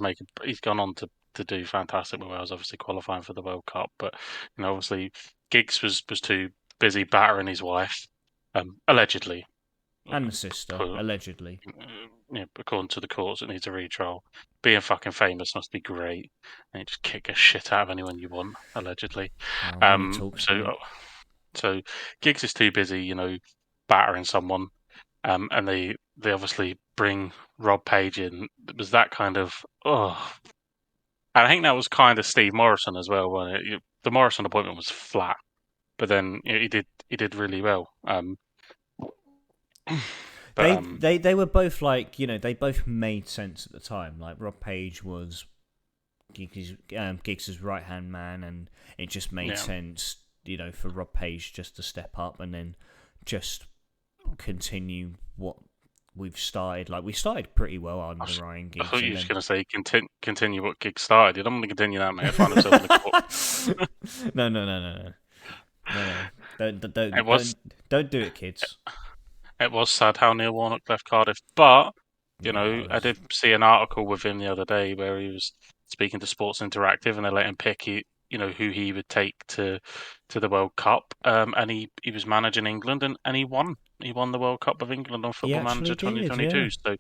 to do fantastic with Wales, obviously qualifying for the World Cup. But obviously Giggs was too busy battering his wife, allegedly. And the sister, allegedly. According to the courts, it needs a retrial. Being fucking famous must be great. And you just kick a shit out of anyone you want, allegedly. When he talks about So it. so Giggs is too busy, battering someone. And they obviously bring Rob Page in. It was that kind of and I think that was kind of Steve Morison as well. When the Morison appointment was flat, but then he did really well. But They were both like, they both made sense at the time. Like Rob Page was Giggs' right hand man, and it just made sense, for Rob Page just to step up and then just continue what we've started. Like we started pretty well under Ryan Giggs. I thought you were just going to say continue what Giggs started. You don't want to continue that, mate. I find himself in the court. No. Don't do it, kids. It was sad how Neil Warnock left Cardiff, but Yeah, I did see an article with him the other day where he was speaking to Sports Interactive, and they let him pick who he would take to the World Cup, and he was managing England, and he won. He won the World Cup of England on he Football actually Manager did. 2022. Yeah.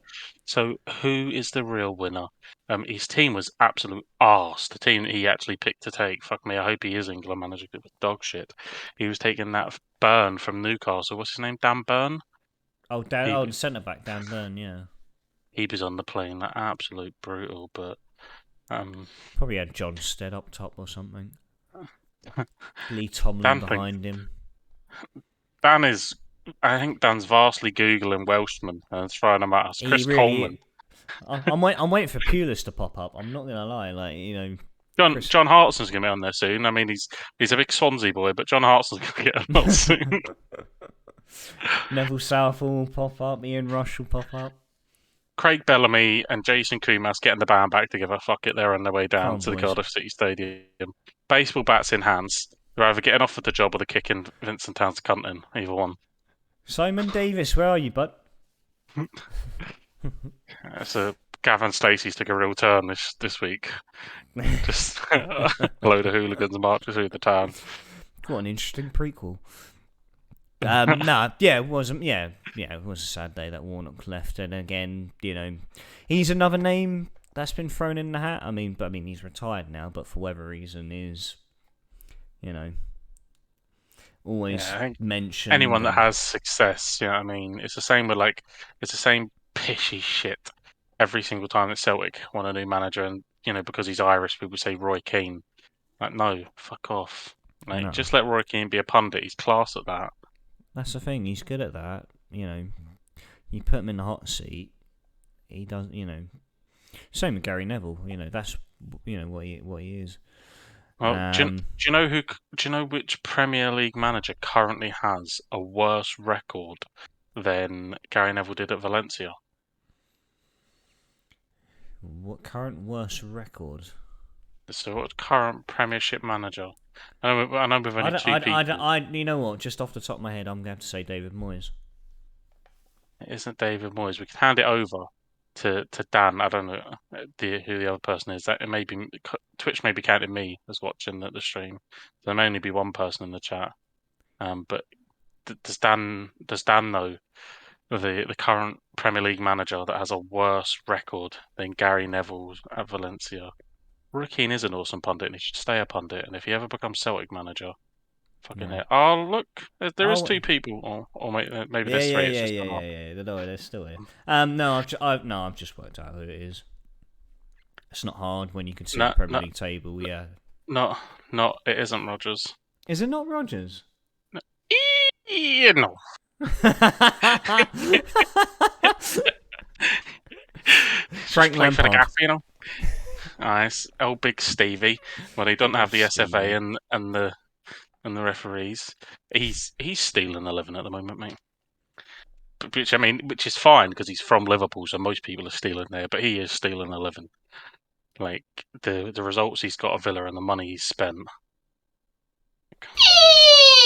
So who is the real winner? His team was absolute arse. The team that he actually picked to take, fuck me, I hope he is England manager because it was dog shit. He was taking that Burn from Newcastle. What's his name? Dan Burn? The centre back Dan Burn, yeah. He was on the plane, like absolute brutal, but probably had John Stead up top or something. Lee Tomlin behind him. I think Dan's vastly googling Welshman and throwing them at us. Chris Coleman. I'm waiting for Pulis to pop up. I'm not gonna lie, John Hartson's gonna be on there soon. I mean, he's a big Swansea boy, but John Hartson's gonna get on soon. Neville Southall will pop up. Ian Rush will pop up. Craig Bellamy and Jason Kumas getting the band back together. Fuck it, they're on their way down to the Cardiff City Stadium. Baseball bats in hands. They're either getting offered the job or they're kicking Vincent Towns cunt in. Either one. Simon Davis, where are you, bud? So Gavin Stacey's took a real turn this week. Just a load of hooligans marching through the town. What an interesting prequel. It wasn't. Yeah, it was a sad day that Warnock left, and again, he's another name that's been thrown in the hat. I mean, he's retired now, but for whatever reason, is always mentioned. Anyone that has success, I mean, it's the same with it's the same pishy shit every single time that Celtic want a new manager, and because he's Irish, people say Roy Keane. Like, no, fuck off. Like, just let Roy Keane be a pundit. He's class at that. That's the thing. He's good at that. You put him in the hot seat, he does. Same with Gary Neville. That's what he is. Well, do you know which Premier League manager currently has a worse record than Gary Neville did at Valencia? What current worst record? So what current Premiership manager? I know we've only two people. You know what? Just off the top of my head, I'm going to have to say David Moyes. It isn't David Moyes. We can hand it over to Dan. I don't know who the other person is. That it may be Twitch may be counting me as watching the stream. There may only be one person in the chat. But does Dan know the current Premier League manager that has a worse record than Gary Neville at Valencia? Roy Keane is an awesome pundit, and he should stay a pundit. And if he ever becomes Celtic manager, fucking Yeah. hell. Oh, look, there is Oh, two people, or maybe yeah, there's yeah, three. It's yeah, just yeah, gone yeah, up. yeah. No, they're still here. No, I've just worked out who it is. It's not hard when you can see the No, Premier no, League table. Yeah. no, no. It isn't Rogers. Is it not Rogers? No. No. Just Frank play for the Lampard. gaff, Nice. Oh, big Stevie. When he doesn't Big have old the SFA Stevie. and the referees, he's stealing 11 at the moment, mate. Which is fine because he's from Liverpool, so most people are stealing there. But he is stealing 11. Like the results he's got at Villa and the money he's spent.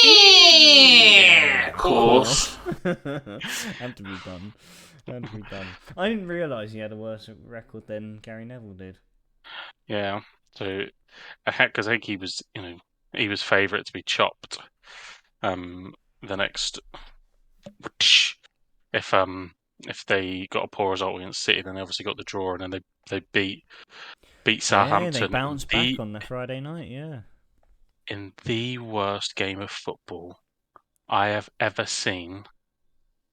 Yeah, Of course. Had to be done. Had to be done. I didn't realise he had a worse record than Gary Neville did. Yeah. So, because I think he was favourite to be chopped. The next, if they got a poor result against City, then they obviously got the draw, and then they beat Yeah, they Southampton bounced back on the Friday night. Yeah. in the worst game of football I have ever seen,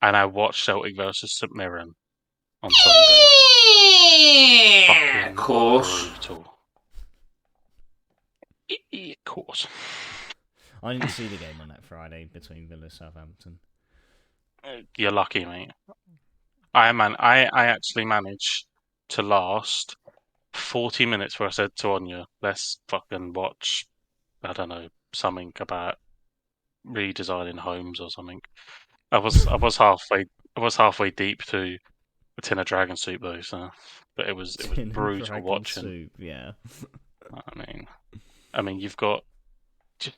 and I watched Celtic versus St Mirren on Sunday. Fucking Of course. brutal. Of course. I didn't see the game on that Friday between Villa and Southampton. You're lucky, mate. I actually managed to last 40 minutes where I said to Anya, let's fucking watch, I don't know, something about redesigning homes or something. I was halfway deep to a tin of dragon soup though, but it was brutal Dragon watching. soup, yeah. I mean, you've got just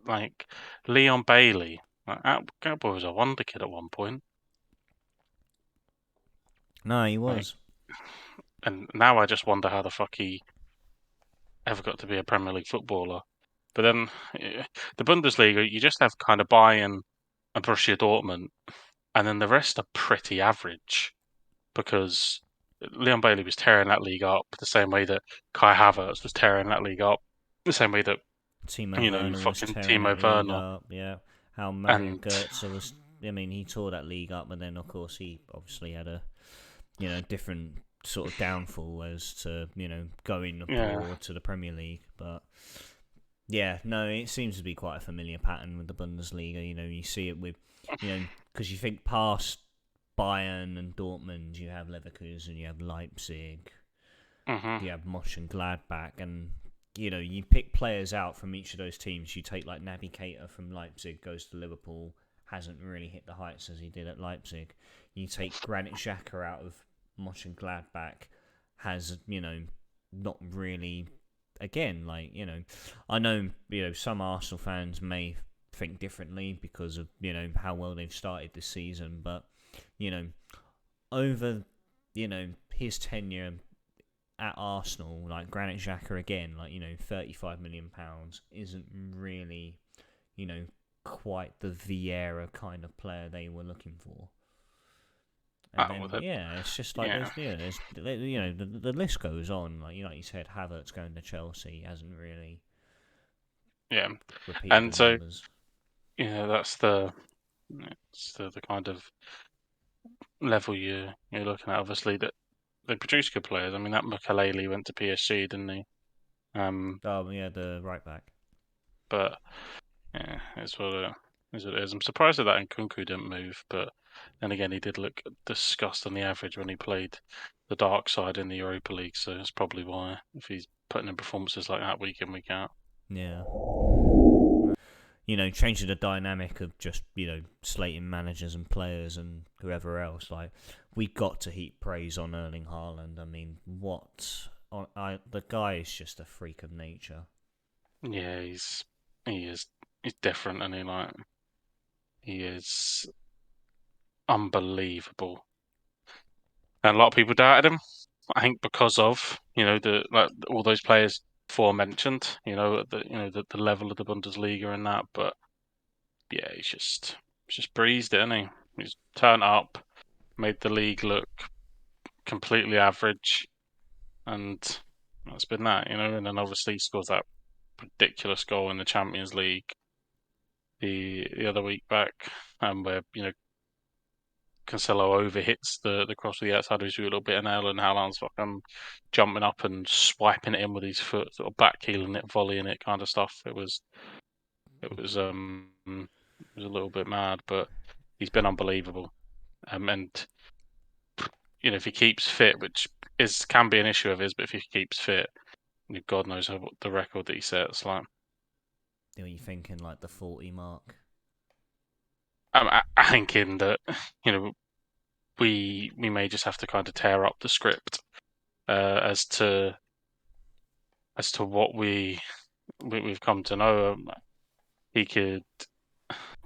like Leon Bailey. That boy was a wonder kid at one point. No, he was. And now I just wonder how the fuck he ever got to be a Premier League footballer. But then the Bundesliga, you just have kind of Bayern and Borussia Dortmund, and then the rest are pretty average because Leon Bailey was tearing that league up the same way that Kai Havertz was tearing that league up, the same way that Timo Werner was fucking tearing Timo that league Werner up, yeah. How Mario and Götze was, I mean, he tore that league up, and then, of course, he obviously had a, different sort of downfall as to, going abroad to the Premier League. But, yeah, no, it seems to be quite a familiar pattern with the Bundesliga. You see it with, because you think past Bayern and Dortmund, you have Leverkusen, you have Leipzig, you have Mönchengladbach, and you pick players out from each of those teams. You take like Naby Keita from Leipzig, goes to Liverpool, hasn't really hit the heights as he did at Leipzig. You take Granit Xhaka out of Mönchengladbach, has not really. Again, I know some Arsenal fans may think differently because of how well they've started this season, but over his tenure at Arsenal, like Granit Xhaka again, £35 million isn't really, quite the Vieira kind of player they were looking for. And it's just like there's the list goes on. Like you said, Havertz going to Chelsea hasn't really, repeated and the so numbers. that's the kind of level you're looking at. Obviously, that they produce good players. I mean, that Makaleli went to PSG, didn't he? The right back. But yeah, it's what it is. I'm surprised that Nkunku didn't move, but then again, he did look disgusting on the average when he played the dark side in the Europa League. So that's probably why, if he's putting in performances like that week in, week out. Yeah. Changing the dynamic of just, slating managers and players and whoever else. Like, we got to heap praise on Erling Haaland. I mean, the guy is just a freak of nature. Yeah, he's different, and he is unbelievable. And a lot of people doubted him. I think because of all those players aforementioned, the level of the Bundesliga and that. But yeah, he's just breezed it, hasn't he? He's turned up, made the league look completely average, and that's been that, And then obviously he scores that ridiculous goal in the Champions League the other week back, where Cancelo overhits the cross with the outside of his a little bit, and Erling Haaland's fucking jumping up and swiping it in with his foot, sort of backheeling it, volleying it, kind of stuff. It was a little bit mad, but he's been unbelievable. And if he keeps fit, which can be an issue of his, but if he keeps fit, God knows what the record that he sets. Like, Are you thinking like the 40 mark? I'm thinking that we may just have to kind of tear up the script as to what we've come to know. He could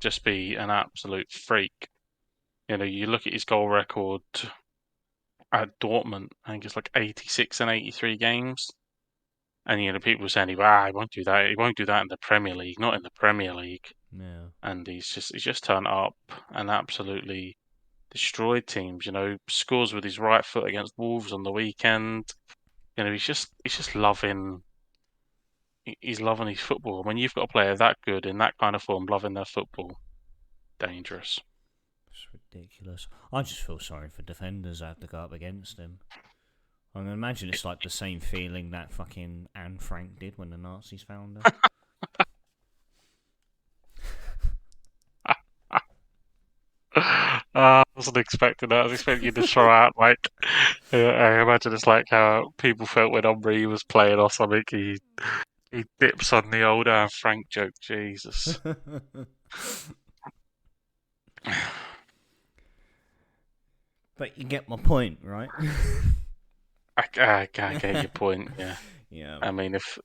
just be an absolute freak. You look at his goal record at Dortmund. I think it's like 86 and 83 games. And people were saying, he won't do that. He won't do that in the Premier League, not in the Premier League. Yeah. And he's just turned up and absolutely destroyed teams. Scores with his right foot against Wolves on the weekend. He's just loving. He's loving his football. When you've got a player that good in that kind of form, loving their football, dangerous. It's ridiculous. I just feel sorry for defenders that have to go up against him. I can imagine it's like the same feeling that fucking Anne Frank did when the Nazis found her. I wasn't expecting that. I was expecting you to throw out I imagine it's like how people felt when Omri was playing or something. He dips on the old Frank joke. Jesus. But you get my point, right? I get your point. Yeah. Yeah. I mean, if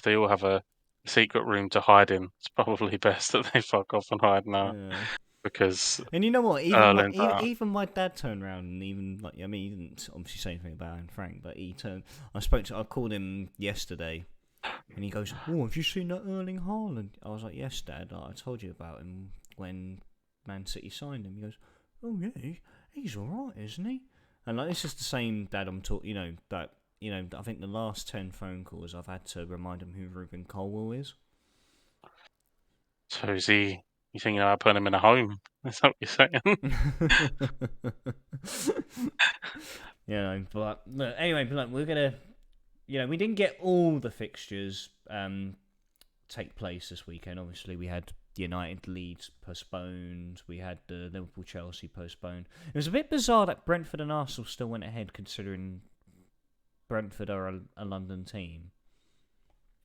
they all have a secret room to hide in, it's probably best that they fuck off and hide now. Yeah. Because And you know what? Even my dad turned around and he didn't obviously say anything about Anne Frank, but he turned. I called him yesterday, and he goes, "Oh, have you seen that Erling Haaland?" I was like, "Yes, Dad. I told you about him when Man City signed him." He goes, "Oh yeah, he's all right, isn't he?" And like, it's just the same dad I'm talking. I think the last 10 phone calls I've had to remind him who Ruben Colwell is. So is he? You thinking about putting him in a home? Is that what you're saying? But look, anyway, we're gonna, we didn't get all the fixtures take place this weekend. Obviously, we had United Leeds postponed. We had the Liverpool Chelsea postponed. It was a bit bizarre that Brentford and Arsenal still went ahead, considering Brentford are a London team.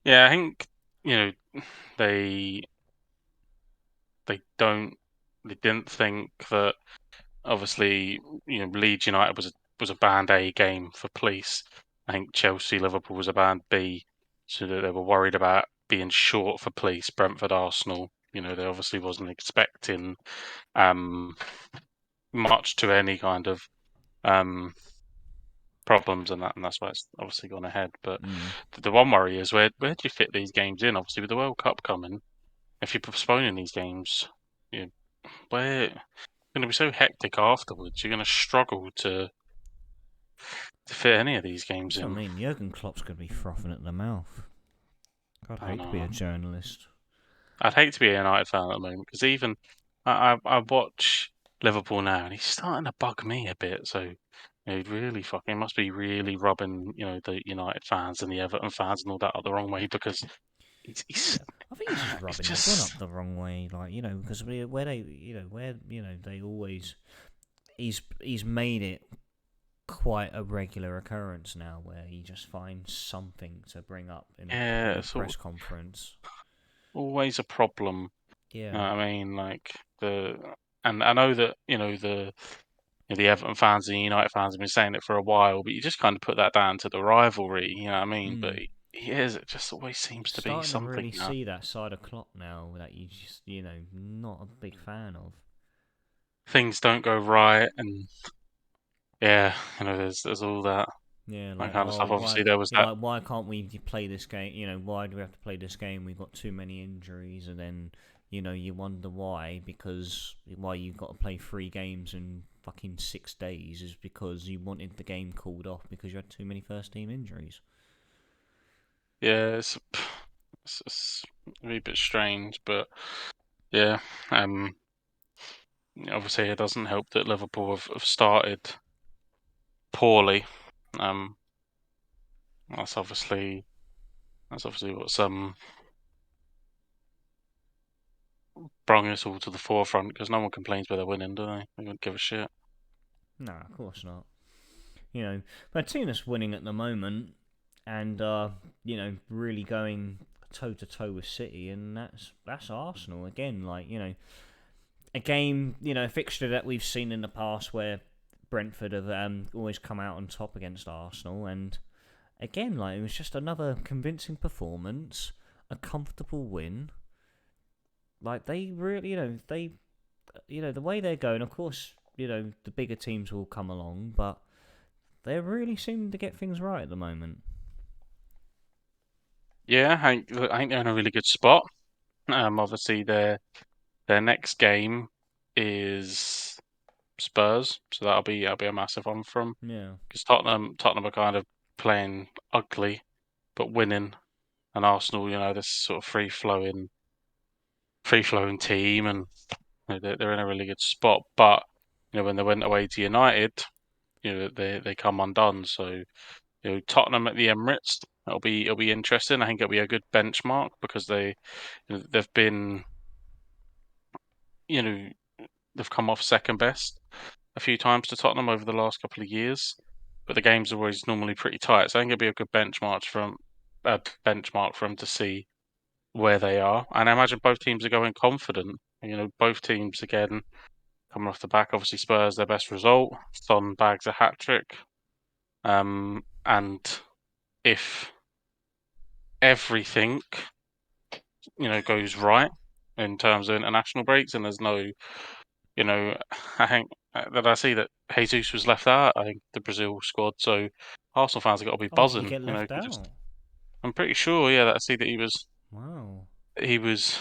Yeah, I think they didn't think that obviously Leeds United was a band A game for police. I think Chelsea Liverpool was a band B, so that they were worried about being short for police. Brentford Arsenal, they obviously wasn't expecting much to any kind of problems and that's why it's obviously gone ahead. But the one worry is where do you fit these games in? Obviously with the World Cup coming, if you're postponing these games, where going to be so hectic afterwards. You're going to struggle to fit any of these games That's in. what I mean, Jurgen Klopp's going to be frothing at the mouth. God, I hate to be a journalist. I'd hate to be a United fan at the moment because even I watch Liverpool now and he's starting to bug me a bit. So he really fucking must be really rubbing the United fans and the Everton fans and all that up the wrong way because he's I think he's just rubbing everyone up the wrong way, because they always he's made it quite a regular occurrence now where he just finds something to bring up in a press conference. Always a problem. Yeah, I mean, and I know that the Everton fans and the United fans have been saying it for a while, but you just kind of put that down to the rivalry. You know what I mean? But it just always seems to be something. Starting to really see that side of Klopp now that you just not a big fan of. Things don't go right, and yeah, there's all that. Yeah, that kind of stuff. Obviously, there was that. Why can't we play this game? Why do we have to play this game? We've got too many injuries, and then you wonder why, because why you got to play 3 games in fucking 6 days is because you wanted the game called off because you had too many first team injuries. Yeah, it's a wee bit strange, but yeah. Obviously, it doesn't help that Liverpool have started poorly. Um, that's obviously what some brought us all to the forefront because no one complains when they're winning, do they? They don't give a shit. No, of course not. But a team that's winning at the moment and really going toe to toe with City, and that's Arsenal again. A game, a fixture that we've seen in the past where Brentford have always come out on top against Arsenal, and again, it was just another convincing performance, a comfortable win. They really, the way they're going. Of course, the bigger teams will come along, but they're really seeming to get things right at the moment. Yeah, I think they're in a really good spot. Obviously their next game is Spurs, so that'll be a massive one for them Yeah. because Tottenham are kind of playing ugly but winning, and Arsenal, this sort of free flowing team, and they're in a really good spot. But when they went away to United, they come undone. So Tottenham at the Emirates, it'll be interesting. I think it'll be a good benchmark because they've been you know they've come off second best a few times to Tottenham over the last couple of years, but the games are always normally pretty tight. So I think it'll be a good benchmark for them to see where they are. And I imagine both teams are going confident. Both teams again coming off the back. Obviously, Spurs their best result. Son bags a hat trick. And if everything goes right in terms of international breaks, and there's no, I think that I see that Jesus was left out. I think the Brazil squad. So Arsenal fans have got to be Oh, did he buzzing. get left out? I'm pretty sure, yeah, that I see that Wow. he was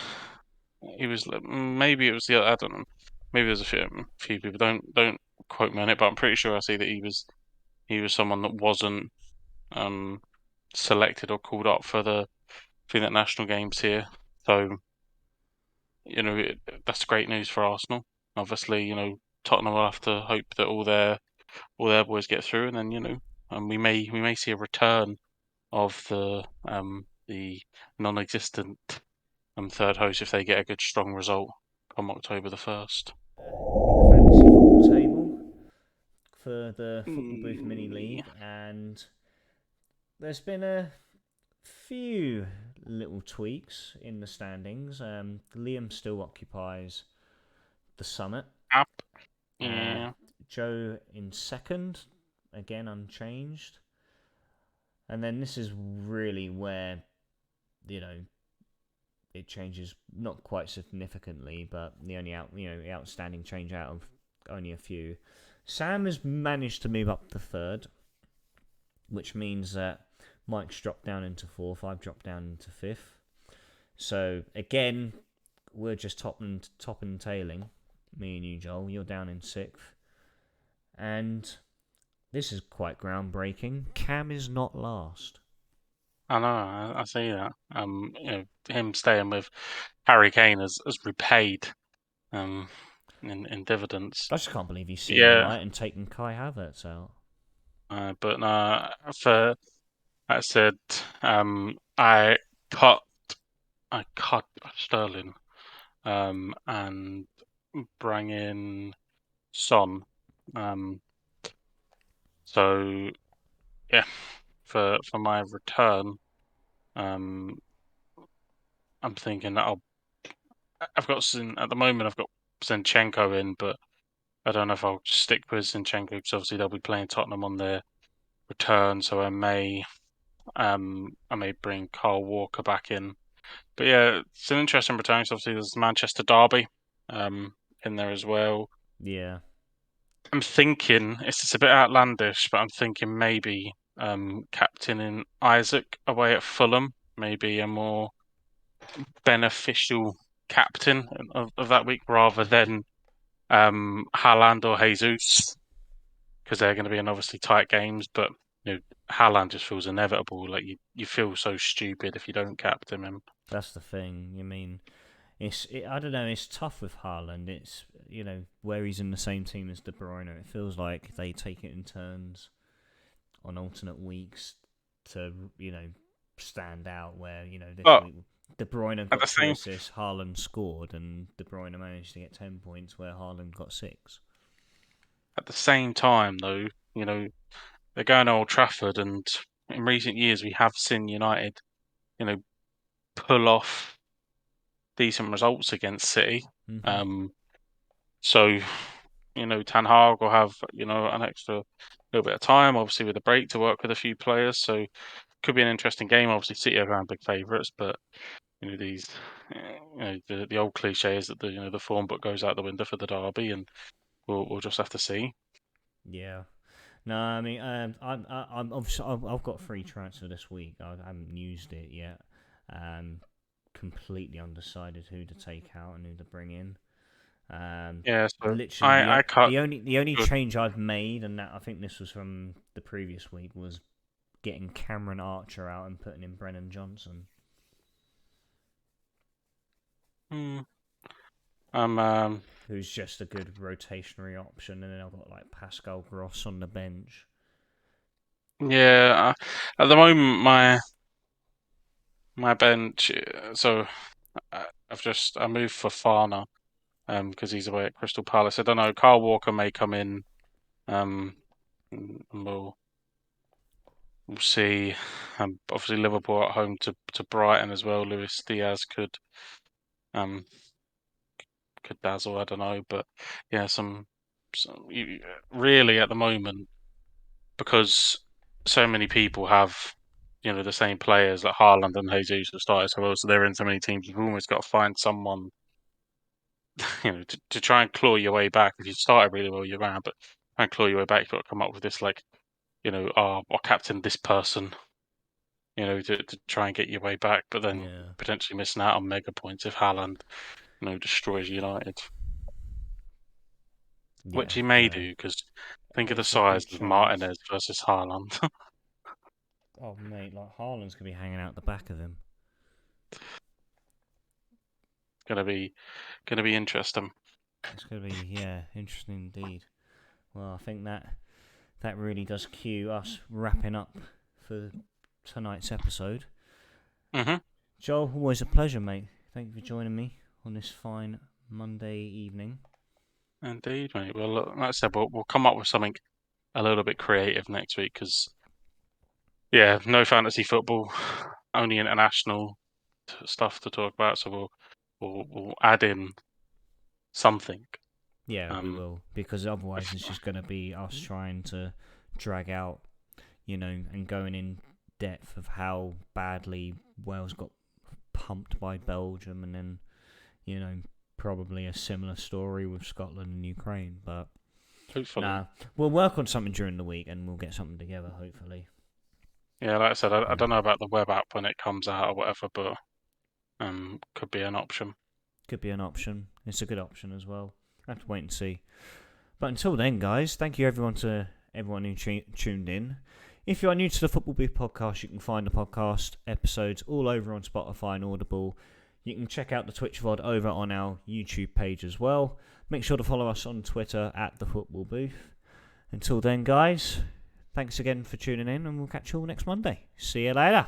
maybe it was the I don't know. Maybe there's a few people. Don't quote me on it, but I'm pretty sure I see that he was someone that wasn't um selected or called up for the national games here. So that's great news for Arsenal. Obviously, Tottenham will have to hope that all their boys get through, and then and we may see a return of the non-existent third host if they get a good strong result come October the 1st. The fantasy football table for the Football Booth Mini Mm, League, and there's been a few little tweaks in the standings. Liam still occupies the summit. Up. Uh, Yeah. Joe in second, again unchanged. And then this is really where, you know, it changes not quite significantly, but the outstanding change out of only a few. Sam has managed to move up to third, which means that Mike's dropped down into fourth. I've dropped down into fifth. So again, we're just top and tailing. Me and you, Joel. You're down in sixth, and this is quite groundbreaking. Cam is not last. I know. I see that. Him staying with Harry Kane has repaid in dividends. I just can't believe he's seen the Yeah. light and taken Kai Havertz out. But for that said, I cut Sterling and bring in Son. Um, so yeah, for my return, um, I'm thinking that I've got at the moment I've got Zinchenko in, but I don't know if I'll stick with Zinchenko because obviously they'll be playing Tottenham on their return, so I may bring Carl Walker back in. But yeah, it's an interesting return. Obviously, there's Manchester Derby um, in there as well. Yeah, I'm thinking it's a bit outlandish, but I'm thinking maybe captaining Isaac away at Fulham, maybe a more beneficial. captain of that week rather than Haaland or Jesus, because they're going to be in obviously tight games. But Haaland just feels inevitable. Like you feel so stupid if you don't captain him. That's the thing. You mean, I don't know. It's tough with Haaland. It's where he's in the same team as De Bruyne. It feels like they take it in turns on alternate weeks to stand out. Where this But week De Bruyne at the got 2 same assists, Haaland scored, and De Bruyne managed to get 10 points where Haaland got 6. at the same time, though, they're going to Old Trafford, and in recent years we have seen United, pull off decent results against City. Mm-hmm. So Ten Hag will have an extra little bit of time, obviously with the break, to work with a few players. So could be an interesting game. Obviously, City are around big favourites, but these the old cliche is that the form book goes out the window for the derby, and we'll just have to see. Yeah. No, I mean, I'm obviously I've got free transfer this week. I haven't used it yet. Completely undecided who to take out and who to bring in. Yeah, so Literally I cut. the only change I've made, and that I think this was from the previous week, was getting Cameron Archer out and putting in Brennan Johnson. Who's just a good rotationary option, and then I've got like Pascal Gross on the bench. Yeah, at the moment my bench. So I moved for Farner because he's away at Crystal Palace. I don't know. Kyle Walker may come in. And we'll see. Obviously Liverpool at home to Brighton as well. Luis Diaz could dazzle. I don't know, but yeah, really at the moment, because so many people have the same players like Haaland and Jesus have started so well, so they're in so many teams. You've almost got to find someone to try and claw your way back. If you started really well, you're around, but try and claw your way back. You've got to come up with this our captain this person, to try and get your way back, but then potentially missing out on mega points if Haaland, destroys United. Yeah, Which he may do, because think of the it's a big size of chance. Martinez versus Haaland. Oh mate, like Haaland's gonna be hanging out the back of him. gonna be interesting. It's gonna be interesting indeed. Well, I think that really does cue us wrapping up for tonight's episode. Mm-hmm. Joel, always a pleasure, mate. Thank you for joining me on this fine Monday evening. Indeed, mate. Well, look, like I said, we'll come up with something a little bit creative next week, because no fantasy football, only international stuff to talk about. So we'll add in something. Yeah, we will, because otherwise it's just going to be us trying to drag out, and going in depth of how badly Wales got pumped by Belgium, and then, probably a similar story with Scotland and Ukraine. But hopefully, we'll work on something during the week and we'll get something together, hopefully. Yeah, like I said, I don't know about the web app when it comes out or whatever, but could be an option. Could be an option. It's a good option as well. I have to wait and see. But until then, guys, thank you everyone who tuned in. If you are new to the Football Booth podcast, you can find the podcast episodes all over on Spotify and Audible. You can check out the Twitch VOD over on our YouTube page as well. Make sure to follow us on Twitter at the Football Booth. Until then, guys, thanks again for tuning in, and we'll catch you all next Monday. See you later.